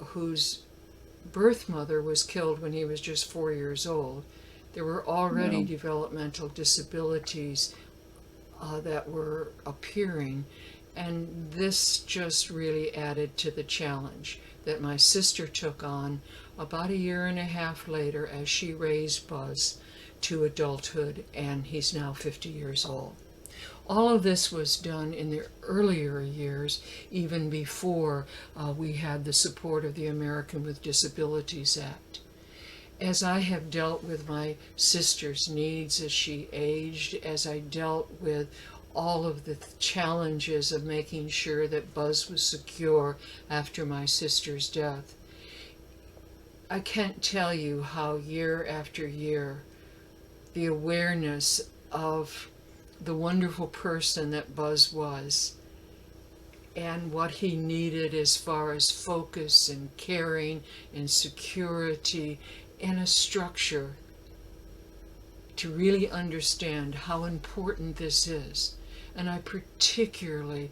whose birth mother was killed when he was just 4 years old. There were already developmental disabilities that were appearing, and this just really added to the challenge that my sister took on about 1.5 years later as she raised Buzz to adulthood, and he's now 50 years old. All of this was done in the earlier years, even before we had the support of the American with Disabilities Act. As I have dealt with my sister's needs as she aged, as I dealt with all of the challenges of making sure that Buzz was secure after my sister's death, I can't tell you how year after year the awareness of the wonderful person that Buzz was and what he needed as far as focus and caring and security and a structure to really understand how important this is. And I particularly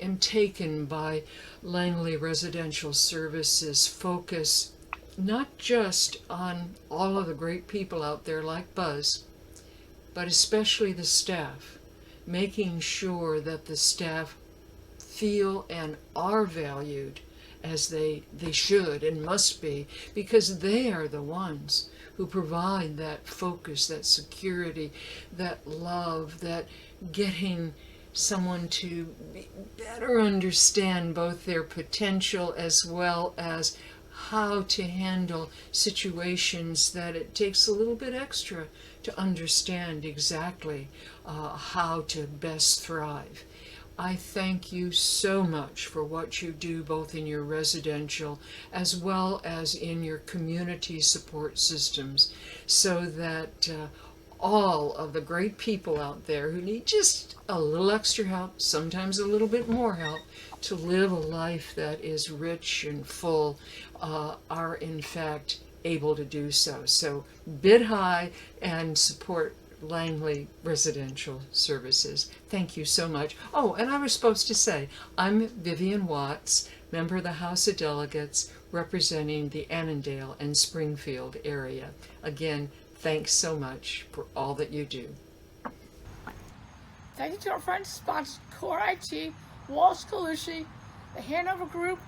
am taken by Langley Residential Services' focus not just on all of the great people out there like Buzz, but especially the staff, making sure that the staff feel and are valued as they should and must be, because they are the ones who provide that focus, that security, that love, that getting someone to better understand both their potential as well as how to handle situations that it takes a little bit extra to understand exactly how to best thrive. I thank you so much for what you do both in your residential as well as in your community support systems, so that all of the great people out there who need just a little extra help, sometimes a little bit more help, to live a life that is rich and full, are in fact able to do so. So bid high and support Langley Residential Services. Thank you so much. Oh, and I was supposed to say, I'm Vivian Watts, member of the House of Delegates, representing the Annandale and Springfield area. Again, thanks so much for all that you do. Thank you to our friends, sponsors, Core IT, Walsh Colucci, the Hanover Group,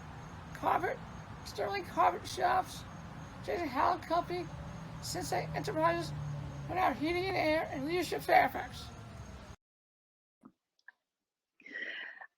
Carpet, Sterling Carpet Shops, Jason Howell Company, Sensei Enterprises, and our Heating and Air and Leadership Fairfax.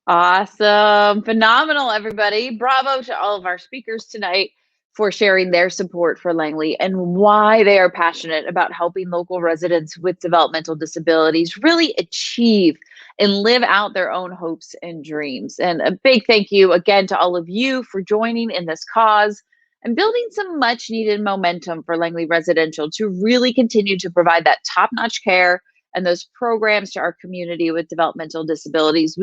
Awesome. Phenomenal, everybody. Bravo to all of our speakers tonight for sharing their support for Langley and why they are passionate about helping local residents with developmental disabilities really achieve and live out their own hopes and dreams. And a big thank you again to all of you for joining in this cause and building some much needed momentum for Langley Residential to really continue to provide that top-notch care and those programs to our community with developmental disabilities.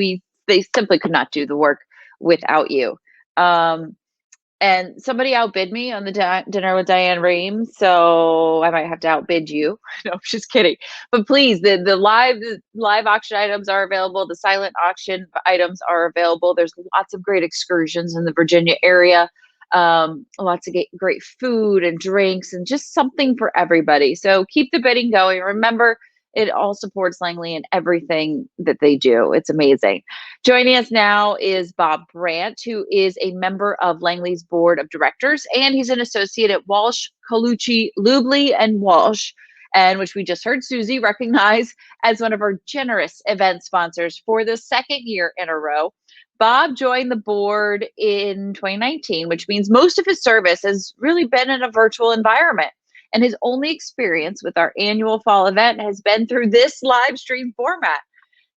They simply could not do the work without you. And somebody outbid me on the dinner with Diane Rehm, so I might have to outbid you. No, I'm just kidding. But please, the live auction items are available. The silent auction items are available. There's lots of great excursions in the Virginia area. Lots of great food and drinks and just something for everybody. So keep the bidding going. Remember, it all supports Langley and everything that they do. It's amazing. Joining us now is Bob Brandt, who is a member of Langley's board of directors, and he's an associate at Walsh, Colucci, Lubley, and Walsh, and which we just heard Susie recognize as one of our generous event sponsors for the second year in a row. Bob joined the board in 2019, which means most of his service has really been in a virtual environment. And his only experience with our annual fall event has been through this live stream format.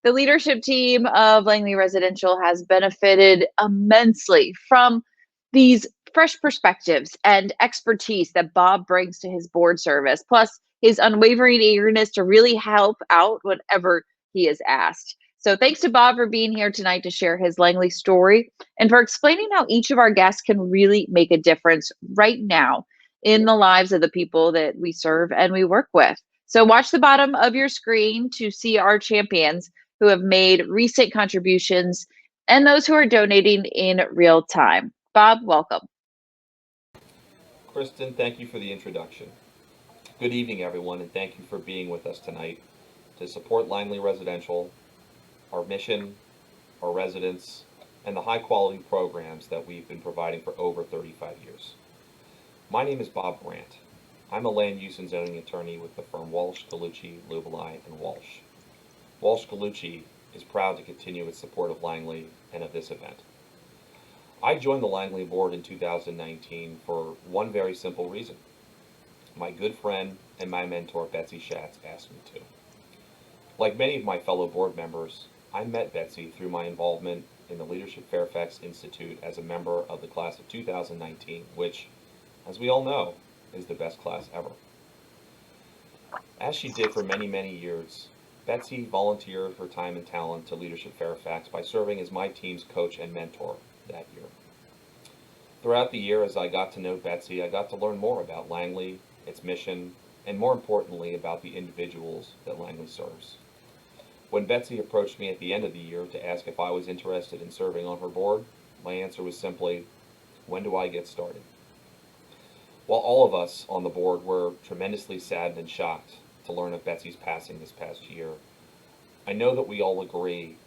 The leadership team of Langley Residential has benefited immensely from these fresh perspectives and expertise that Bob brings to his board service, plus his unwavering eagerness to really help out whatever he is asked. So thanks to Bob for being here tonight to share his Langley story and for explaining how each of our guests can really make a difference right now in the lives of the people that we serve and we work with. So watch the bottom of your screen to see our champions who have made recent contributions and those who are donating in real time. Bob, welcome. Kristen, thank you for the introduction. Good evening, everyone, and thank you for being with us tonight to support Langley Residential, our mission, our residents, and the high-quality programs that we've been providing for over 35 years. My name is Bob Brandt. I'm a land use and zoning attorney with the firm Walsh, Colucci, Lubley, and Walsh. Walsh Colucci is proud to continue its support of Langley and of this event. I joined the Langley board in 2019 for one very simple reason. My good friend and my mentor, Betsy Schatz, asked me to. Like many of my fellow board members, I met Betsy through my involvement in the Leadership Fairfax Institute as a member of the class of 2019, which, as we all know, is the best class ever. As she did for many, many years, Betsy volunteered her time and talent to Leadership Fairfax by serving as my team's coach and mentor that year. Throughout the year, as I got to know Betsy, I got to learn more about Langley, its mission, and more importantly, about the individuals that Langley serves. When Betsy approached me at the end of the year to ask if I was interested in serving on her board, my answer was simply, when do I get started? While all of us on the board were tremendously saddened and shocked to learn of Betsy's passing this past year, I know that we all agree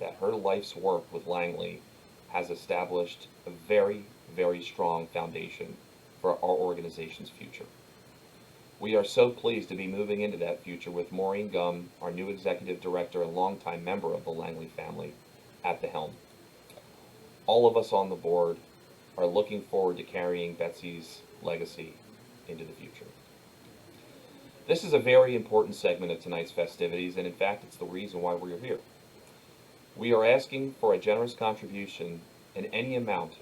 that her life's work with Langley has established a very, very strong foundation for our organization's future. We are so pleased to be moving into that future with Maureen Gum, our new executive director and longtime member of the Langley family, at the helm. All of us on the board are looking forward to carrying Betsy's legacy into the future. This is a very important segment of tonight's festivities, and in fact, it's the reason why we're here. We are asking for a generous contribution in any amount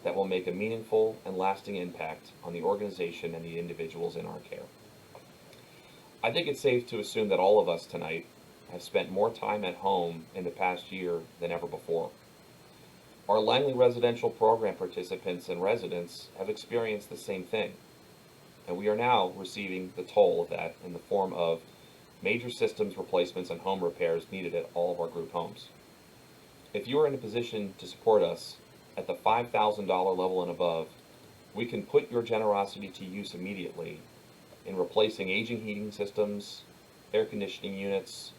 that will make a meaningful and lasting impact on the organization and the individuals in our care. I think it's safe to assume that all of us tonight have spent more time at home in the past year than ever before. Our Langley Residential Program participants and residents have experienced the same thing, and we are now receiving the toll of that in the form of major systems replacements and home repairs needed at all of our group homes. If you are in a position to support us at the $5,000 level and above, we can put your generosity to use immediately in replacing aging heating systems, air conditioning units,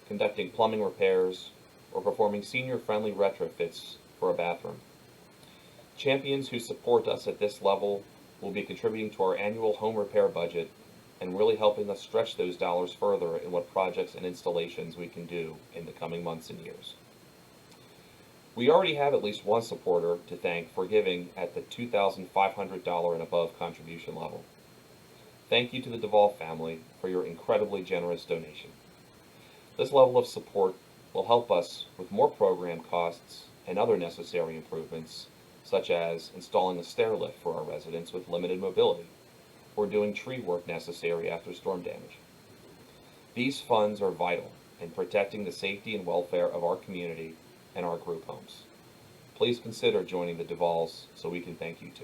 conducting plumbing repairs, or performing senior-friendly retrofits for a bathroom. Champions who support us at this level will be contributing to our annual home repair budget and really helping us stretch those dollars further in what projects and installations we can do in the coming months and years. We already have at least one supporter to thank for giving at the $2,500 and above contribution level. Thank you to the Duvall family for your incredibly generous donation. This level of support will help us with more program costs and other necessary improvements, such as installing a stair lift for our residents with limited mobility, or doing tree work necessary after storm damage. These funds are vital in protecting the safety and welfare of our community and our group homes. Please consider joining the Duvalls so we can thank you too.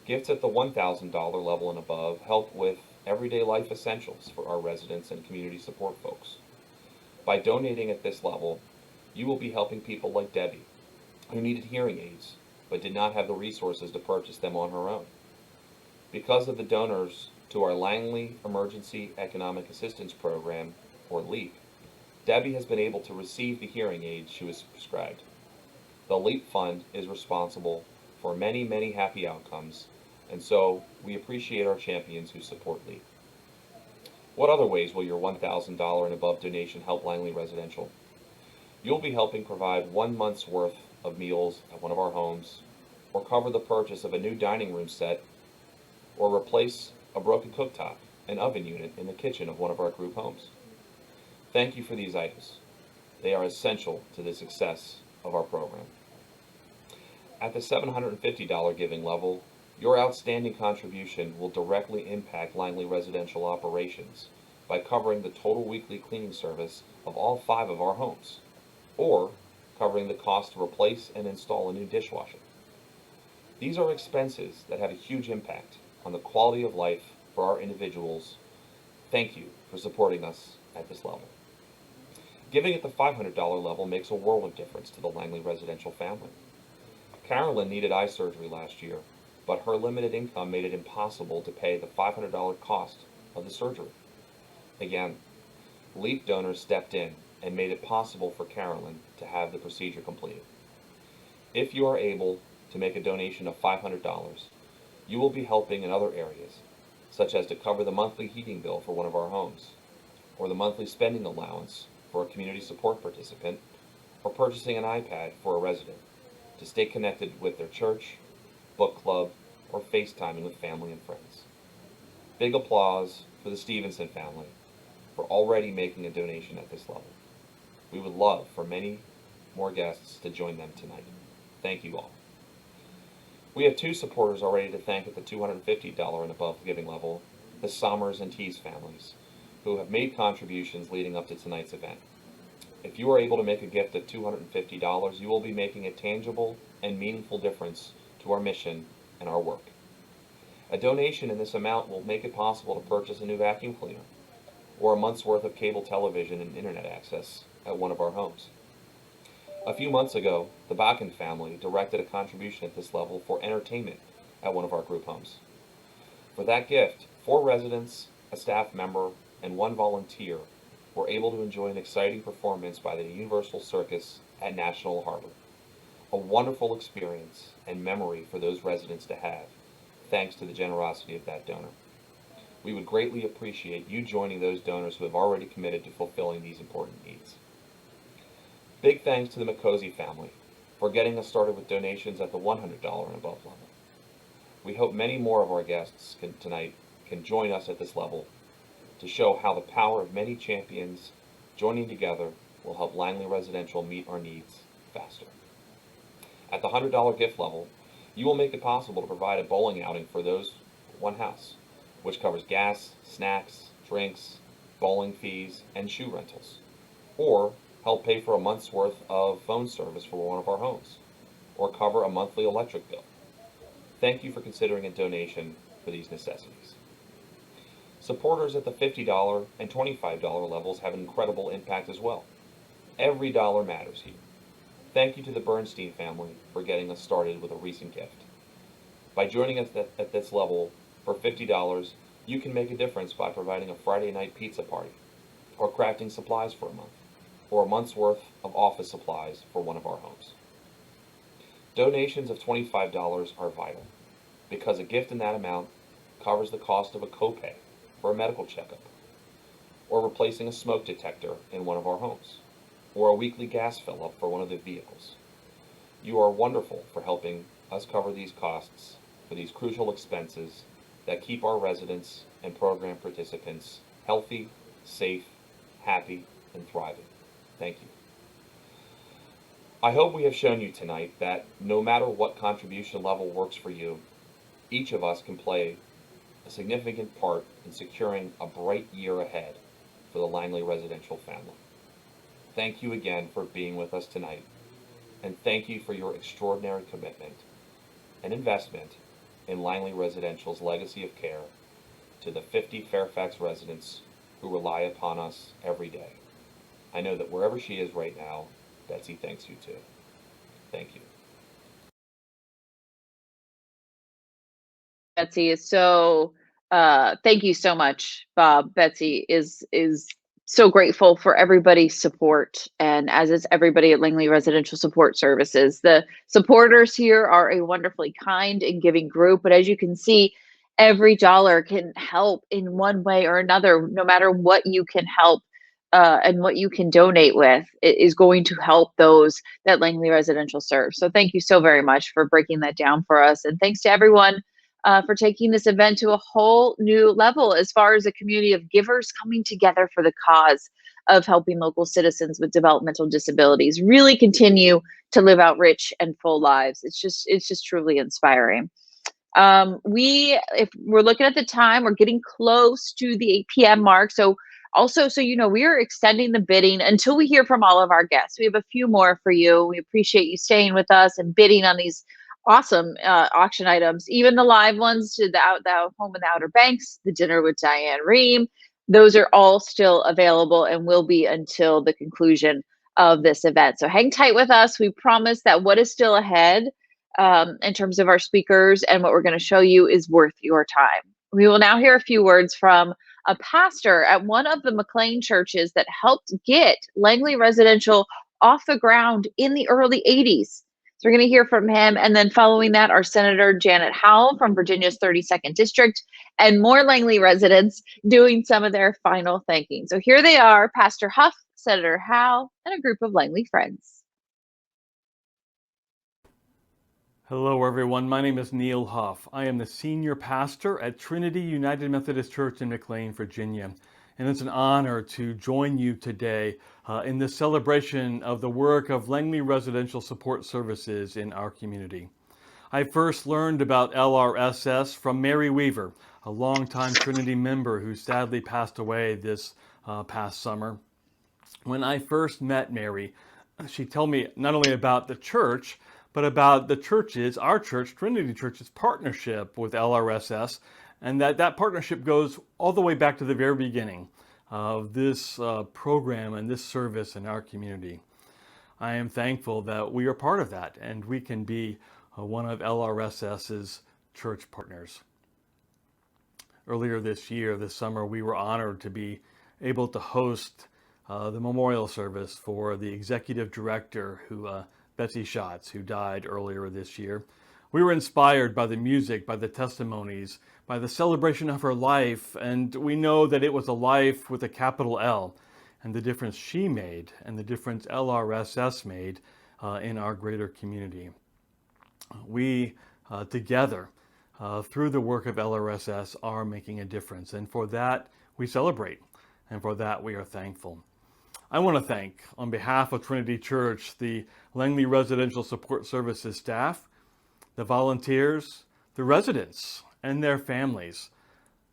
Gifts at the $1,000 level and above help with everyday life essentials for our residents and community support folks. By donating at this level, you will be helping people like Debbie, who needed hearing aids but did not have the resources to purchase them on her own. Because of the donors to our Langley Emergency Economic Assistance Program, or LEAP, Debbie has been able to receive the hearing aids she was prescribed. The LEAP Fund is responsible for many, many happy outcomes, and so we appreciate our champions who support LEAP. What other ways will your $1,000 and above donation help Langley Residential? You'll be helping provide 1 month's worth of meals at one of our homes, or cover the purchase of a new dining room set, or replace a broken cooktop and oven unit in the kitchen of one of our group homes. Thank you for these items. They are essential to the success of our program. At the $750 giving level, your outstanding contribution will directly impact Langley Residential operations by covering the total weekly cleaning service of all 5 of our homes, or covering the cost to replace and install a new dishwasher. These are expenses that have a huge impact on the quality of life for our individuals. Thank you for supporting us at this level. Giving at the $500 level makes a world of difference to the Langley Residential family. Carolyn needed eye surgery last year, but her limited income made it impossible to pay the $500 cost of the surgery. Again, LEAP donors stepped in and made it possible for Carolyn to have the procedure completed. If you are able to make a donation of $500, you will be helping in other areas, such as to cover the monthly heating bill for one of our homes, or the monthly spending allowance for a community support participant, or purchasing an iPad for a resident to stay connected with their church, book club, or FaceTiming with family and friends. Big applause for the Stevenson family for already making a donation at this level. We would love for many more guests to join them tonight. Thank you all. We have 2 supporters already to thank at the $250 and above giving level, the Sommers and Tees families, who have made contributions leading up to tonight's event. If you are able to make a gift of $250, you will be making a tangible and meaningful difference to our mission and our work. A donation in this amount will make it possible to purchase a new vacuum cleaner, or a month's worth of cable television and internet access at one of our homes. A few months ago, the Bakken family directed a contribution at this level for entertainment at one of our group homes. For that gift, 4 residents, a staff member, and 1 volunteer were able to enjoy an exciting performance by the Universal Circus at National Harbor. A wonderful experience and memory for those residents to have, thanks to the generosity of that donor. We would greatly appreciate you joining those donors who have already committed to fulfilling these important needs. Big thanks to the McCosey family for getting us started with donations at the $100 and above level. We hope many more of our guests tonight can join us at this level to show how the power of many champions joining together will help Langley Residential meet our needs faster. At the $100 gift level, you will make it possible to provide a bowling outing for those one house, which covers gas, snacks, drinks, bowling fees, and shoe rentals, or help pay for a month's worth of phone service for one of our homes, or cover a monthly electric bill. Thank you for considering a donation for these necessities. Supporters at the $50 and $25 levels have an incredible impact as well. Every dollar matters here. Thank you to the Bernstein family for getting us started with a recent gift. By joining us at this level for $50, you can make a difference by providing a Friday night pizza party, or crafting supplies for a month, or a month's worth of office supplies for one of our homes. Donations of $25 are vital, because a gift in that amount covers the cost of a copay for a medical checkup, or replacing a smoke detector in one of our homes, or a weekly gas fill-up for one of the vehicles. You are wonderful for helping us cover these costs for these crucial expenses that keep our residents and program participants healthy, safe, happy, and thriving. Thank you. I hope we have shown you tonight that no matter what contribution level works for you, each of us can play a significant part in securing a bright year ahead for the Langley Residential family. Thank you again for being with us tonight, and thank you for your extraordinary commitment and investment in Langley Residential's legacy of care to the 50 Fairfax residents who rely upon us every day. I know that wherever she is right now, Betsy thanks you too. Thank you. Betsy is so thank you so much, Bob. Betsy is so grateful for everybody's support, and as is everybody at Langley Residential Support Services. The supporters here are a wonderfully kind and giving group, but as you can see, every dollar can help in one way or another. No matter what you can help and what you can donate with, it is going to help those that Langley Residential serves. So thank you so very much for breaking that down for us, and thanks to everyone for taking this event to a whole new level as far as a community of givers coming together for the cause of helping local citizens with developmental disabilities really continue to live out rich and full lives. It's just truly inspiring. If we're looking at the time, we're getting close to the 8 p.m. mark. So also, so you know, we are extending the bidding until we hear from all of our guests. We have a few more for you. We appreciate you staying with us and bidding on these awesome auction items, even the live ones to the Home in the Outer Banks, the dinner with Diane Rehm. Those are all still available and will be until the conclusion of this event. So hang tight with us. We promise that what is still ahead in terms of our speakers and what we're going to show you is worth your time. We will now hear a few words from a pastor at one of the McLean churches that helped get Langley Residential off the ground in the early 80s. So we're going to hear from him, and then following that, our Senator Janet Howell from Virginia's 32nd District, and more Langley residents doing some of their final thanking. So here they are, Pastor Huff, Senator Howell, and a group of Langley friends. Hello everyone, my name is Neil Huff. I am the senior pastor at Trinity United Methodist Church in McLean, Virginia. And it's an honor to join you today in this celebration of the work of Langley Residential Support Services in our community. I first learned about LRSS from Mary Weaver, a longtime Trinity member who sadly passed away this past summer. When I first met Mary, she told me not only about the church, but about the church's, our church, Trinity Church's partnership with LRSS, and that partnership goes all the way back to the very beginning of this program and this service in our community. I am thankful that we are part of that and we can be one of LRSS's church partners. Earlier this year, this summer, we were honored to be able to host the memorial service for the executive director, Betsy Schatz, who died earlier this year. We were inspired by the music, by the testimonies, by the celebration of her life, and we know that it was a life with a capital L, and the difference she made and the difference LRSS made in our greater community. We together, through the work of LRSS, are making a difference, and for that we celebrate, and for that we are thankful. I want to thank, on behalf of Trinity Church, the Langley Residential Support Services staff, the volunteers, the residents, and their families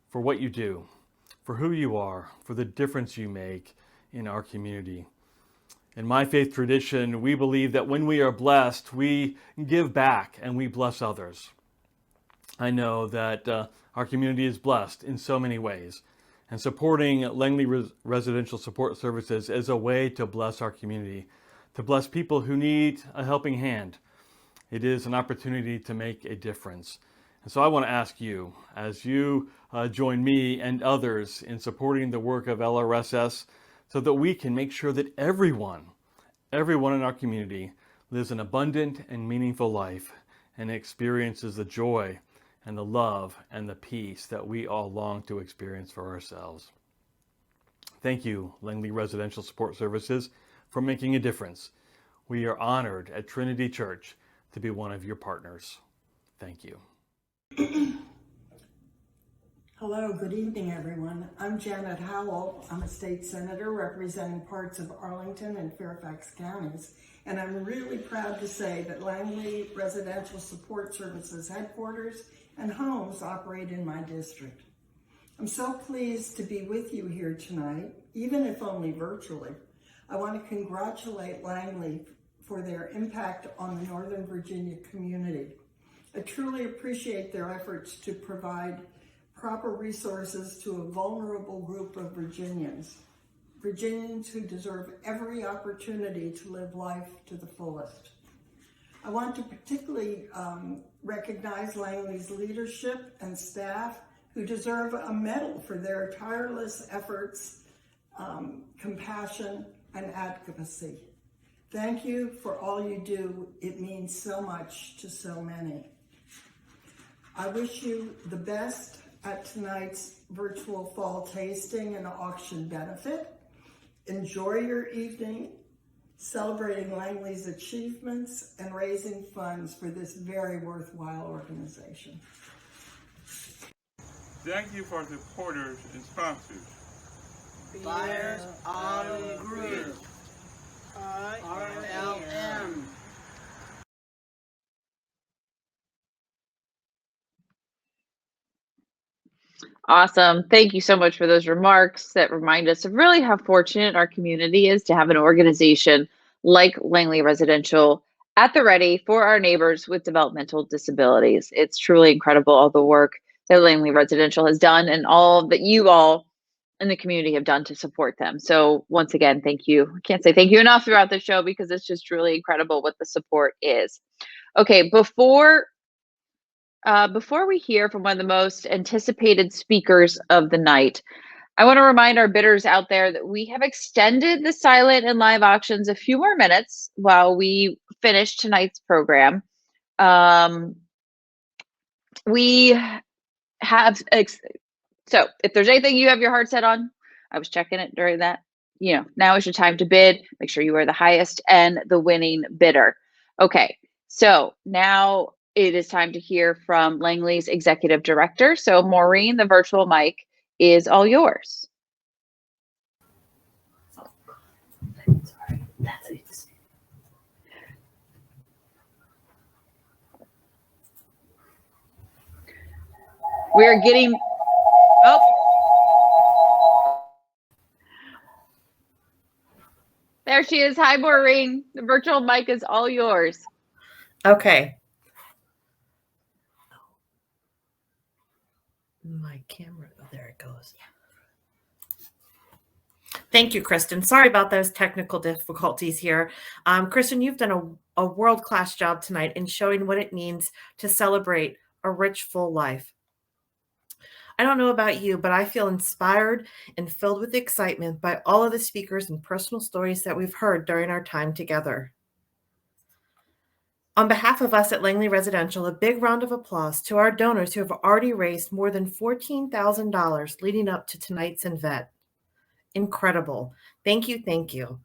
for what you do, for who you are, for the difference you make in our community. In my faith tradition, we believe that when we are blessed, we give back and we bless others. I know that our community is blessed in so many ways, and supporting Langley Residential Support Services is a way to bless our community, to bless people who need a helping hand. It is an opportunity to make a difference. And so I want to ask you, as you join me and others in supporting the work of LRSS, so that we can make sure that everyone in our community lives an abundant and meaningful life and experiences the joy and the love and the peace that we all long to experience for ourselves. Thank you, Langley Residential Support Services, for making a difference. We are honored at Trinity Church to be one of your partners. Thank you. Hello, good evening, everyone. I'm Janet Howell. I'm a state senator representing parts of Arlington and Fairfax counties, and I'm really proud to say that Langley Residential Support Services headquarters and homes operate in my district. I'm so pleased to be with you here tonight, even if only virtually. I want to congratulate Langley for their impact on the Northern Virginia community. I truly appreciate their efforts to provide proper resources to a vulnerable group of Virginians who deserve every opportunity to live life to the fullest. I want to particularly recognize Langley's leadership and staff who deserve a medal for their tireless efforts, compassion, and advocacy. Thank you for all you do. It means so much to so many. I wish you the best at tonight's virtual fall tasting and auction benefit. Enjoy your evening, celebrating Langley's achievements and raising funds for this very worthwhile organization. Thank you for supporters and sponsors. Buyers Auto Group, RLM. Awesome. Thank you so much for those remarks that remind us of really how fortunate our community is to have an organization like Langley Residential at the ready for our neighbors with developmental disabilities. It's truly incredible, all the work that Langley Residential has done and all that you all in the community have done to support them. So once again, thank you. I can't say thank you enough throughout the show because it's just truly incredible what the support is. Okay, before we hear from one of the most anticipated speakers of the night, I want to remind our bidders out there that we have extended the silent and live auctions a few more minutes while we finish tonight's program. We have, so if there's anything you have your heart set on, I was checking it during that, now is your time to bid. Make sure you are the highest and the winning bidder. Okay, so now it is time to hear from Langley's executive director. So Maureen, the virtual mic is all yours. We're getting, there she is. Hi, Maureen. The virtual mic is all yours. Okay. My camera, oh, there it goes. Thank you, Kristen. Sorry about those technical difficulties here. Kristen, you've done a world-class job tonight in showing what it means to celebrate a rich, full life. I don't know about you, but I feel inspired and filled with excitement by all of the speakers and personal stories that we've heard during our time together. On behalf of us at Langley Residential, a big round of applause to our donors who have already raised more than $14,000 leading up to tonight's event. Incredible. Thank you, thank you.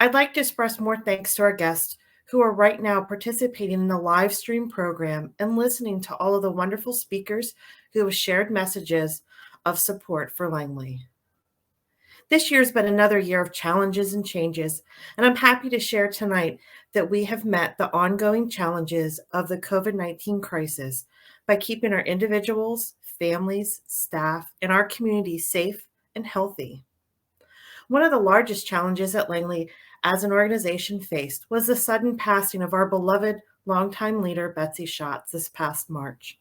I'd like to express more thanks to our guests who are right now participating in the live stream program and listening to all of the wonderful speakers who have shared messages of support for Langley. This year's been another year of challenges and changes, and I'm happy to share tonight that we have met the ongoing challenges of the COVID-19 crisis by keeping our individuals, families, staff, and our community safe and healthy. One of the largest challenges that Langley as an organization faced was the sudden passing of our beloved longtime leader, Betsy Schatz, this past March.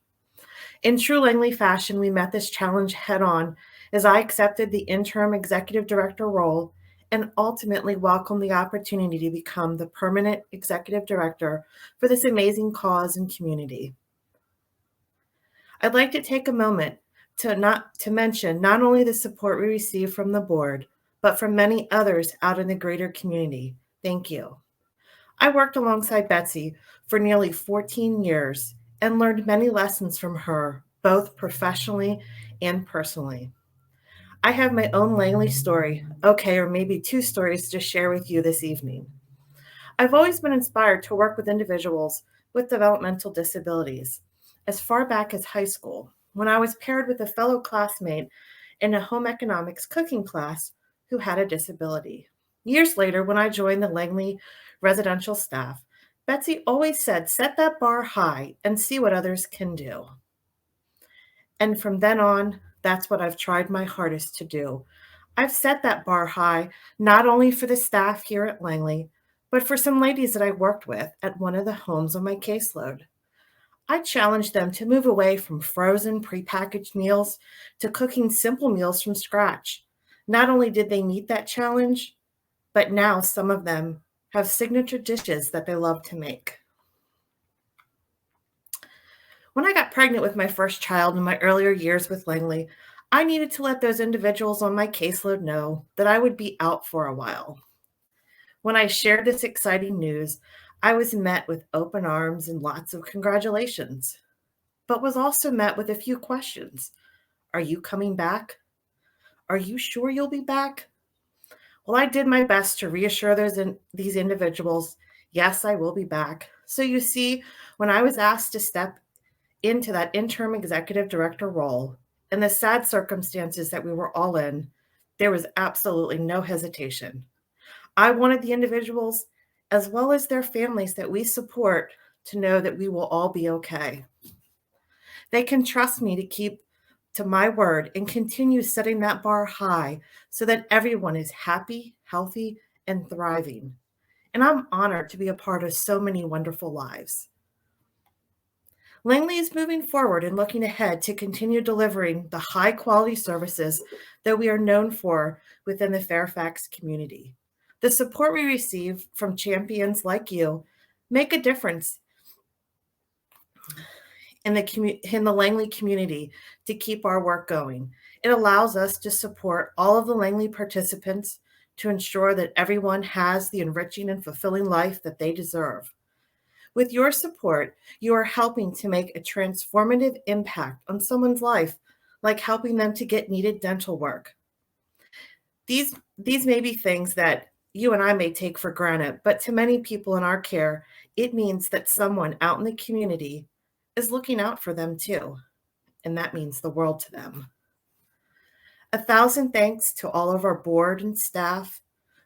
In true Langley fashion, we met this challenge head on as I accepted the interim executive director role and ultimately welcomed the opportunity to become the permanent executive director for this amazing cause and community. I'd like to take a moment to mention not only the support we receive from the board, but from many others out in the greater community. Thank you. I worked alongside Betsy for nearly 14 years and learned many lessons from her, both professionally and personally. I have my own Langley story, or maybe two stories to share with you this evening. I've always been inspired to work with individuals with developmental disabilities. As far back as high school, when I was paired with a fellow classmate in a home economics cooking class who had a disability. Years later, when I joined the Langley Residential staff, Betsy always said, set that bar high and see what others can do. And from then on, that's what I've tried my hardest to do. I've set that bar high, not only for the staff here at Langley, but for some ladies that I worked with at one of the homes on my caseload. I challenged them to move away from frozen, prepackaged meals to cooking simple meals from scratch. Not only did they meet that challenge, but now some of them have signature dishes that they love to make. When I got pregnant with my first child in my earlier years with Langley, I needed to let those individuals on my caseload know that I would be out for a while. When I shared this exciting news, I was met with open arms and lots of congratulations, but was also met with a few questions. Are you coming back? Are you sure you'll be back? Well, I did my best to reassure these individuals, yes, I will be back. So you see, when I was asked to step into that interim executive director role, in the sad circumstances that we were all in, there was absolutely no hesitation. I wanted the individuals, as well as their families that we support, to know that we will all be okay. They can trust me to keep to my word and continue setting that bar high so that everyone is happy, healthy, and thriving. And I'm honored to be a part of so many wonderful lives. Langley is moving forward and looking ahead to continue delivering the high quality services that we are known for within the Fairfax community. The support we receive from champions like you make a difference in the Langley community to keep our work going. It allows us to support all of the Langley participants to ensure that everyone has the enriching and fulfilling life that they deserve. With your support, you are helping to make a transformative impact on someone's life, like helping them to get needed dental work. These may be things that you and I may take for granted, but to many people in our care, it means that someone out in the community is looking out for them too, and that means the world to them. 1,000 thanks to all of our board and staff,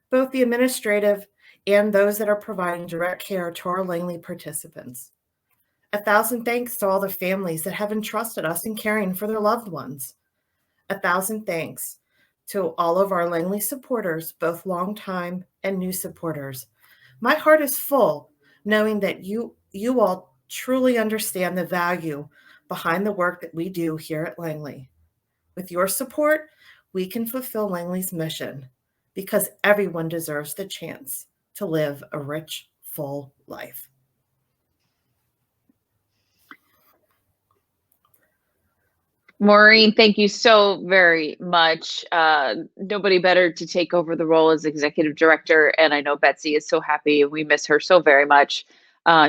both the administrative and those that are providing direct care to our Langley participants. 1,000 thanks to all the families that have entrusted us in caring for their loved ones. 1,000 thanks to all of our Langley supporters, both longtime and new supporters. My heart is full knowing that you all truly understand the value behind the work that we do here at Langley. With your support, we can fulfill Langley's mission because everyone deserves the chance to live a rich, full life. Maureen, thank you so very much. Nobody better to take over the role as executive director. And I know Betsy is so happy and we miss her so very much.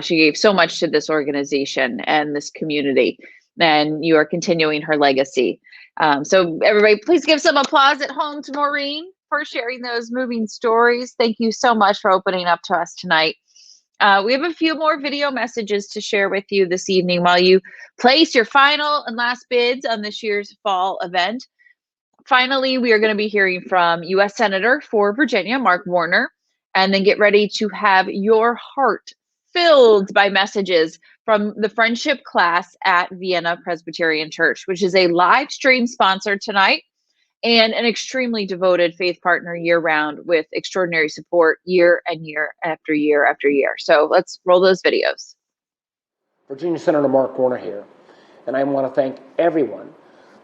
She gave so much to this organization and this community, and you are continuing her legacy. So everybody, please give some applause at home to Maureen for sharing those moving stories. Thank you so much for opening up to us tonight. We have a few more video messages to share with you this evening while you place your final and last bids on this year's fall event. finally, we are going to be hearing from U.S. Senator for Virginia, Mark Warner, and then get ready to have your heart filled by messages from the friendship class at Vienna Presbyterian Church, which is a live stream sponsor tonight and an extremely devoted faith partner year round with extraordinary support year and year after year after year. So let's roll those videos. Virginia Senator Mark Warner here, and I want to thank everyone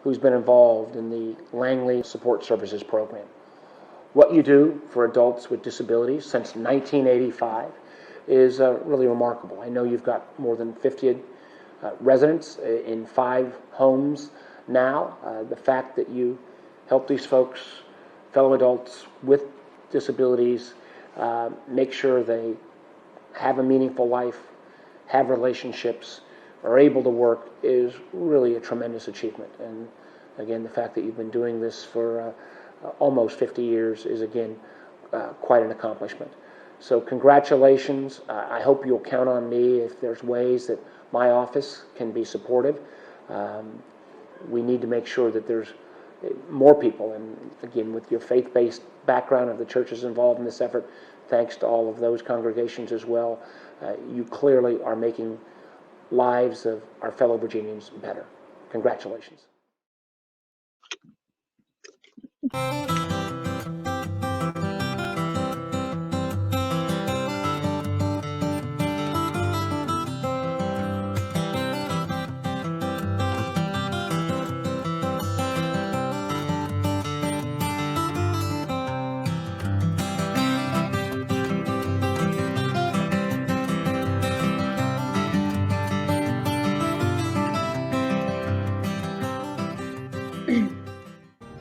who's been involved in the Langley Support Services program. What you do for adults with disabilities since 1985 is really remarkable. I know you've got more than 50 residents in 5 homes now. The fact that you help these folks, fellow adults with disabilities, make sure they have a meaningful life, have relationships, are able to work is really a tremendous achievement. And again, the fact that you've been doing this for almost 50 years is again quite an accomplishment. So congratulations. I hope you'll count on me if there's ways that my office can be supportive. We need to make sure that there's more people, and again, with your faith-based background of the churches involved in this effort, thanks to all of those congregations as well, you clearly are making lives of our fellow Virginians better. Congratulations.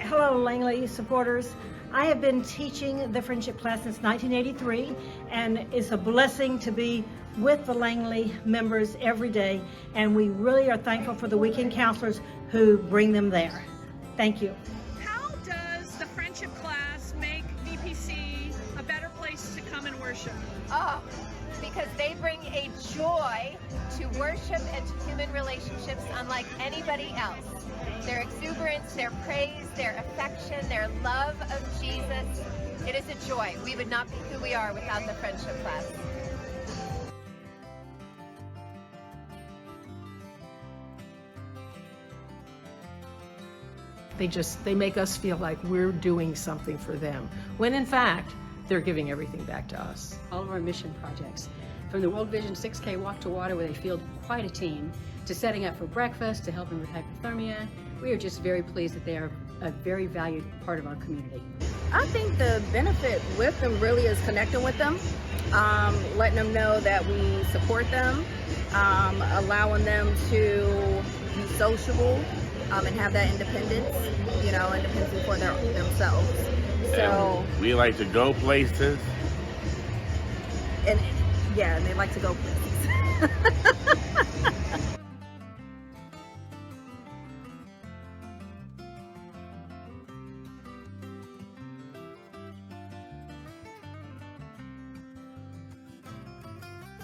Hello, Langley supporters. I have been teaching the friendship class since 1983, and it's a blessing to be with the Langley members every day, and we really are thankful for the weekend counselors who bring them there. Thank you. How does the friendship class make VPC a better place to come and worship? Oh, because they bring a joy to worship and to human relationships unlike anybody else. Their exuberance, their praise, their affection, their love of Jesus. It is a joy. We would not be who we are without the friendship class. They make us feel like we're doing something for them, when in fact, they're giving everything back to us. All of our mission projects, from the World Vision 6K Walk to Water, where they field quite a team, to setting up for breakfast, to helping with hypothermia. We are just very pleased that they are a very valued part of our community. I think the benefit with them really is connecting with them, letting them know that we support them, allowing them to be sociable and have that independence, independence for themselves. So and we like to go places. And they like to go places.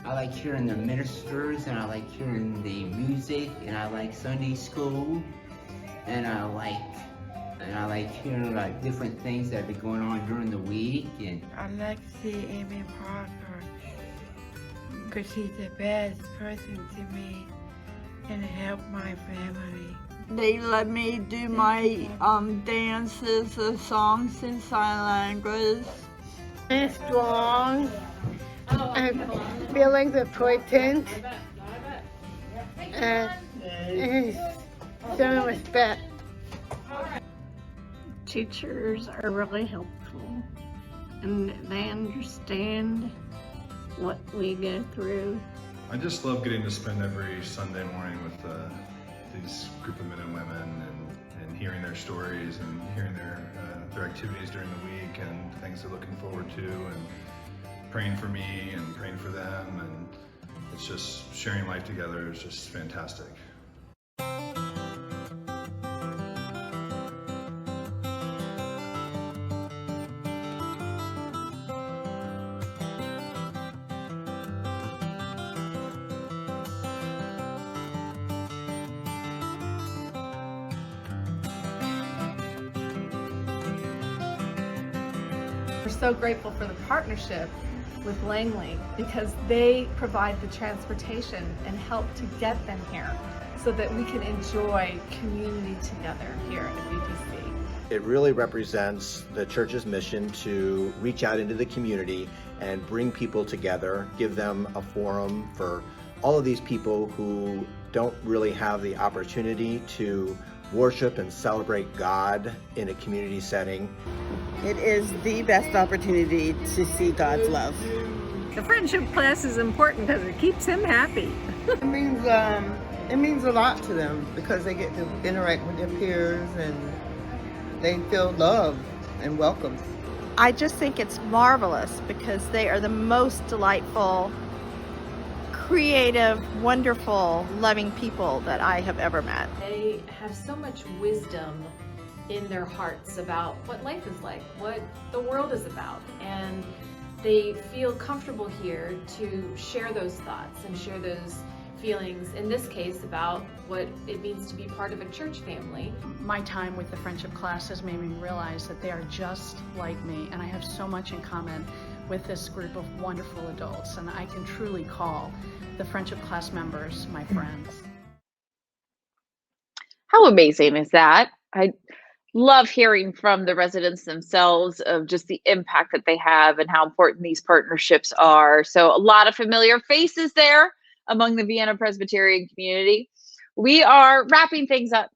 I like hearing the ministers, and I like hearing the music, and I like Sunday school, and I like hearing like different things that be going on during the week. And I like to see Amy Parker because she's the best person to me and help my family. They let me do my dances, songs in sign language. It's strong. I'm feeling the potent and showing respect. Teachers are really helpful and they understand what we go through. I just love getting to spend every Sunday morning with these group of men and women and hearing their stories and hearing their activities during the week and things they're looking forward to, and praying for me and praying for them, and it's just sharing life together is just fantastic. We're so grateful for the partnership with Langley because they provide the transportation and help to get them here so that we can enjoy community together here at VPC. It really represents the church's mission to reach out into the community and bring people together, give them a forum for all of these people who don't really have the opportunity to worship and celebrate God in a community setting. It is the best opportunity to see God's love. The friendship class is important because it keeps him happy. It means a lot to them because they get to interact with their peers and they feel loved and welcomed. I just think it's marvelous because they are the most delightful, creative, wonderful, loving people that I have ever met. They have so much wisdom in their hearts about what life is like, what the world is about, and they feel comfortable here to share those thoughts and share those feelings, in this case, about what it means to be part of a church family. My time with the friendship class has made me realize that they are just like me, and I have so much in common with this group of wonderful adults, and I can truly call the friendship class members my friends. How amazing is that? I love hearing from the residents themselves of just the impact that they have and how important these partnerships are. So a lot of familiar faces there among the Vienna Presbyterian community. We are wrapping things up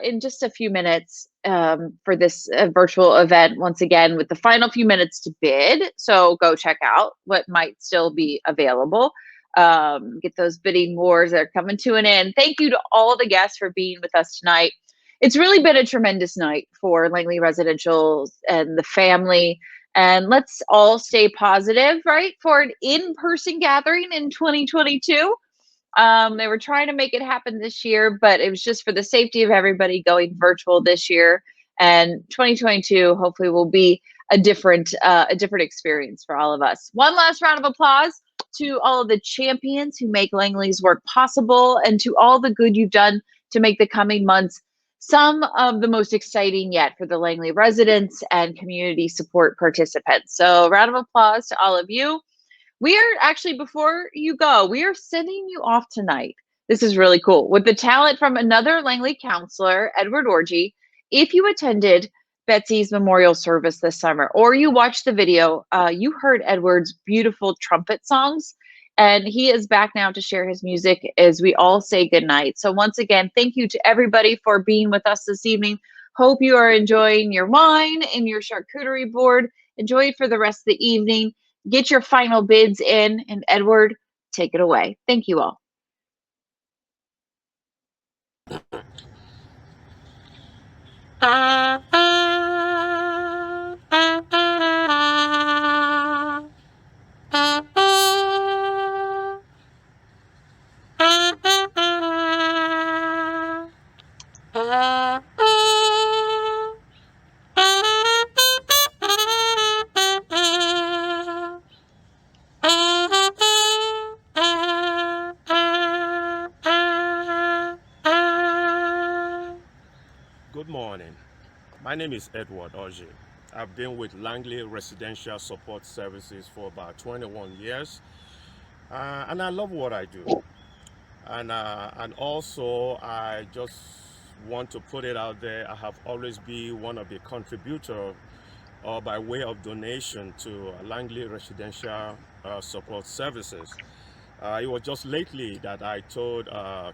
in just a few minutes for this virtual event, once again, with the final few minutes to bid. So go check out what might still be available. Get those bidding wars that are coming to an end. Thank you to all the guests for being with us tonight. It's really been a tremendous night for Langley Residential and the family. And let's all stay positive, right, for an in-person gathering in 2022. They were trying to make it happen this year, but it was just for the safety of everybody going virtual this year. And 2022 hopefully will be a different experience for all of us. One last round of applause to all of the champions who make Langley's work possible, and to all the good you've done to make the coming months some of the most exciting yet for the Langley residents and community support participants. So round of applause to all of you. We are actually, before you go, we are sending you off tonight. This is really cool. With the talent from another Langley counselor, Edward Orgy. If you attended Betsy's memorial service this summer, or you watched the video, you heard Edward's beautiful trumpet songs. And he is back now to share his music as we all say goodnight. So once again, thank you to everybody for being with us this evening. Hope you are enjoying your wine and your charcuterie board. Enjoy it for the rest of the evening. Get your final bids in, and Edward, take it away. Thank you all. Good morning. My name is Edward Orgy. I've been with Langley Residential Support Services for about 21 years, and I love what I do. And also, I just want to put it out there, I have always been one of the contributors by way of donation to Langley Residential Support Services. It was just lately that I told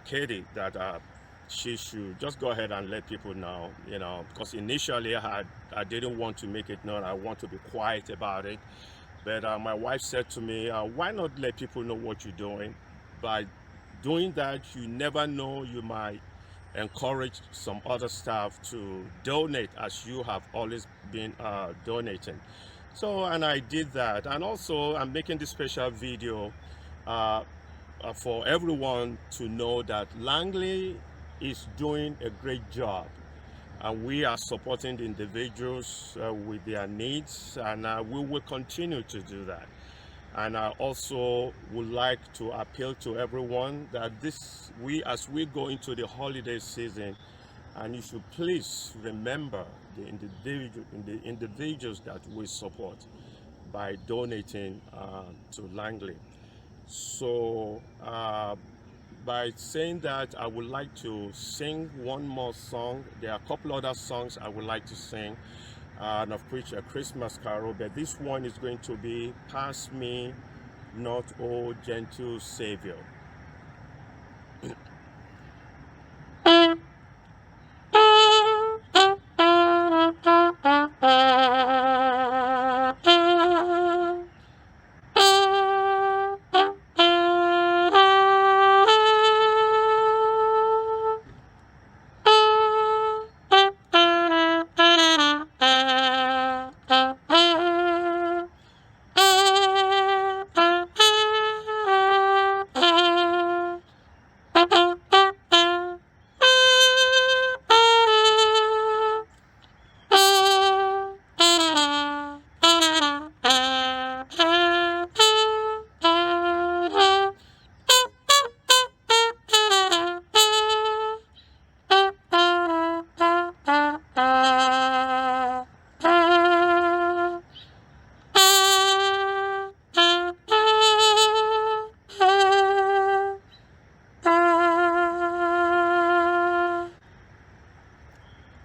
Katie that she should just go ahead and let people know, because initially I didn't want to make it known. I want to be quiet about it. But my wife said to me, why not let people know what you're doing? By doing that, you never know, you might encourage some other staff to donate, as you have always been donating. So, and I did that. And also, I'm making this special video for everyone to know that Langley is doing a great job, and we are supporting the individuals with their needs, and we will continue to do that. And I also would like to appeal to everyone that as we go into the holiday season, And you should please remember the individuals that we support by donating to Langley. So by saying that, I would like to sing one more song. There are a couple other songs I would like to sing, and of which a Christmas carol, but this one is going to be Pass Me Not, O Gentle Savior.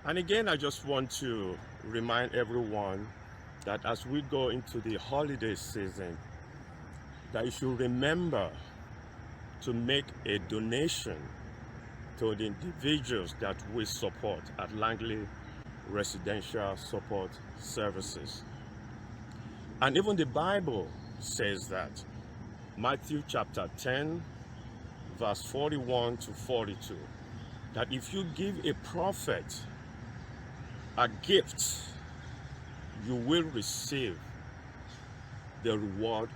And again, I just want to remind everyone that as we go into the holiday season, that you should remember to make a donation to the individuals that we support at Langley Residential Support Services. And even the Bible says that. Matthew chapter 10, verse 41 to 42, that if you give a prophet a gift, you will receive the reward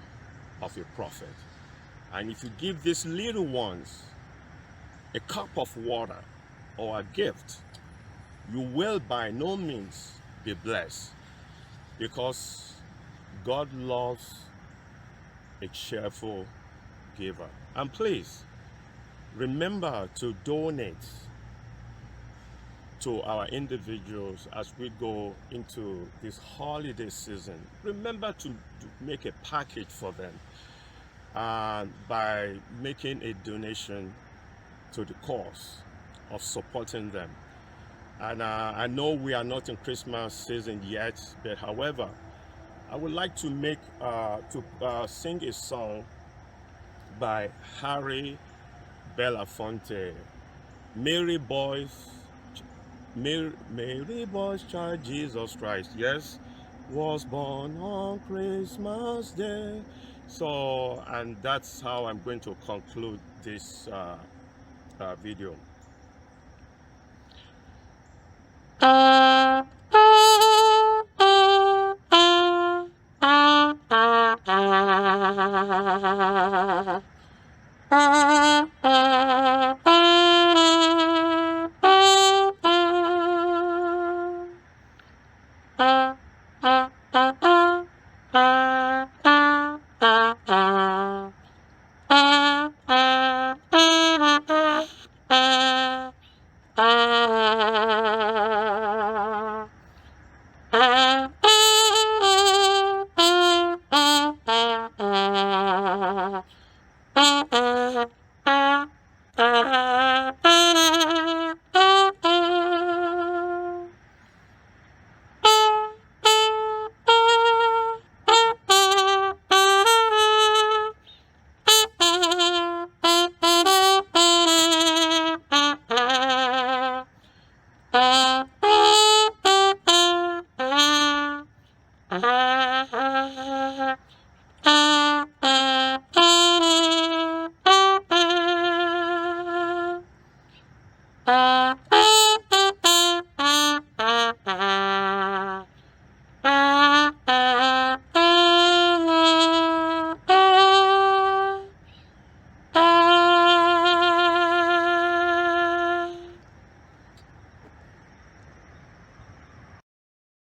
of a prophet. And if you give these little ones a cup of water or a gift, you will by no means be blessed, because God loves a cheerful giver. And please remember to donate to our individuals as we go into this holiday season. Remember to make a package for them by making a donation to the cause of supporting them. And I know we are not in Christmas season yet, but however, I would like to sing a song by Harry Belafonte, Mary Boy's child Jesus Christ, yes, was born on Christmas Day. So, and that's how I'm going to conclude this video.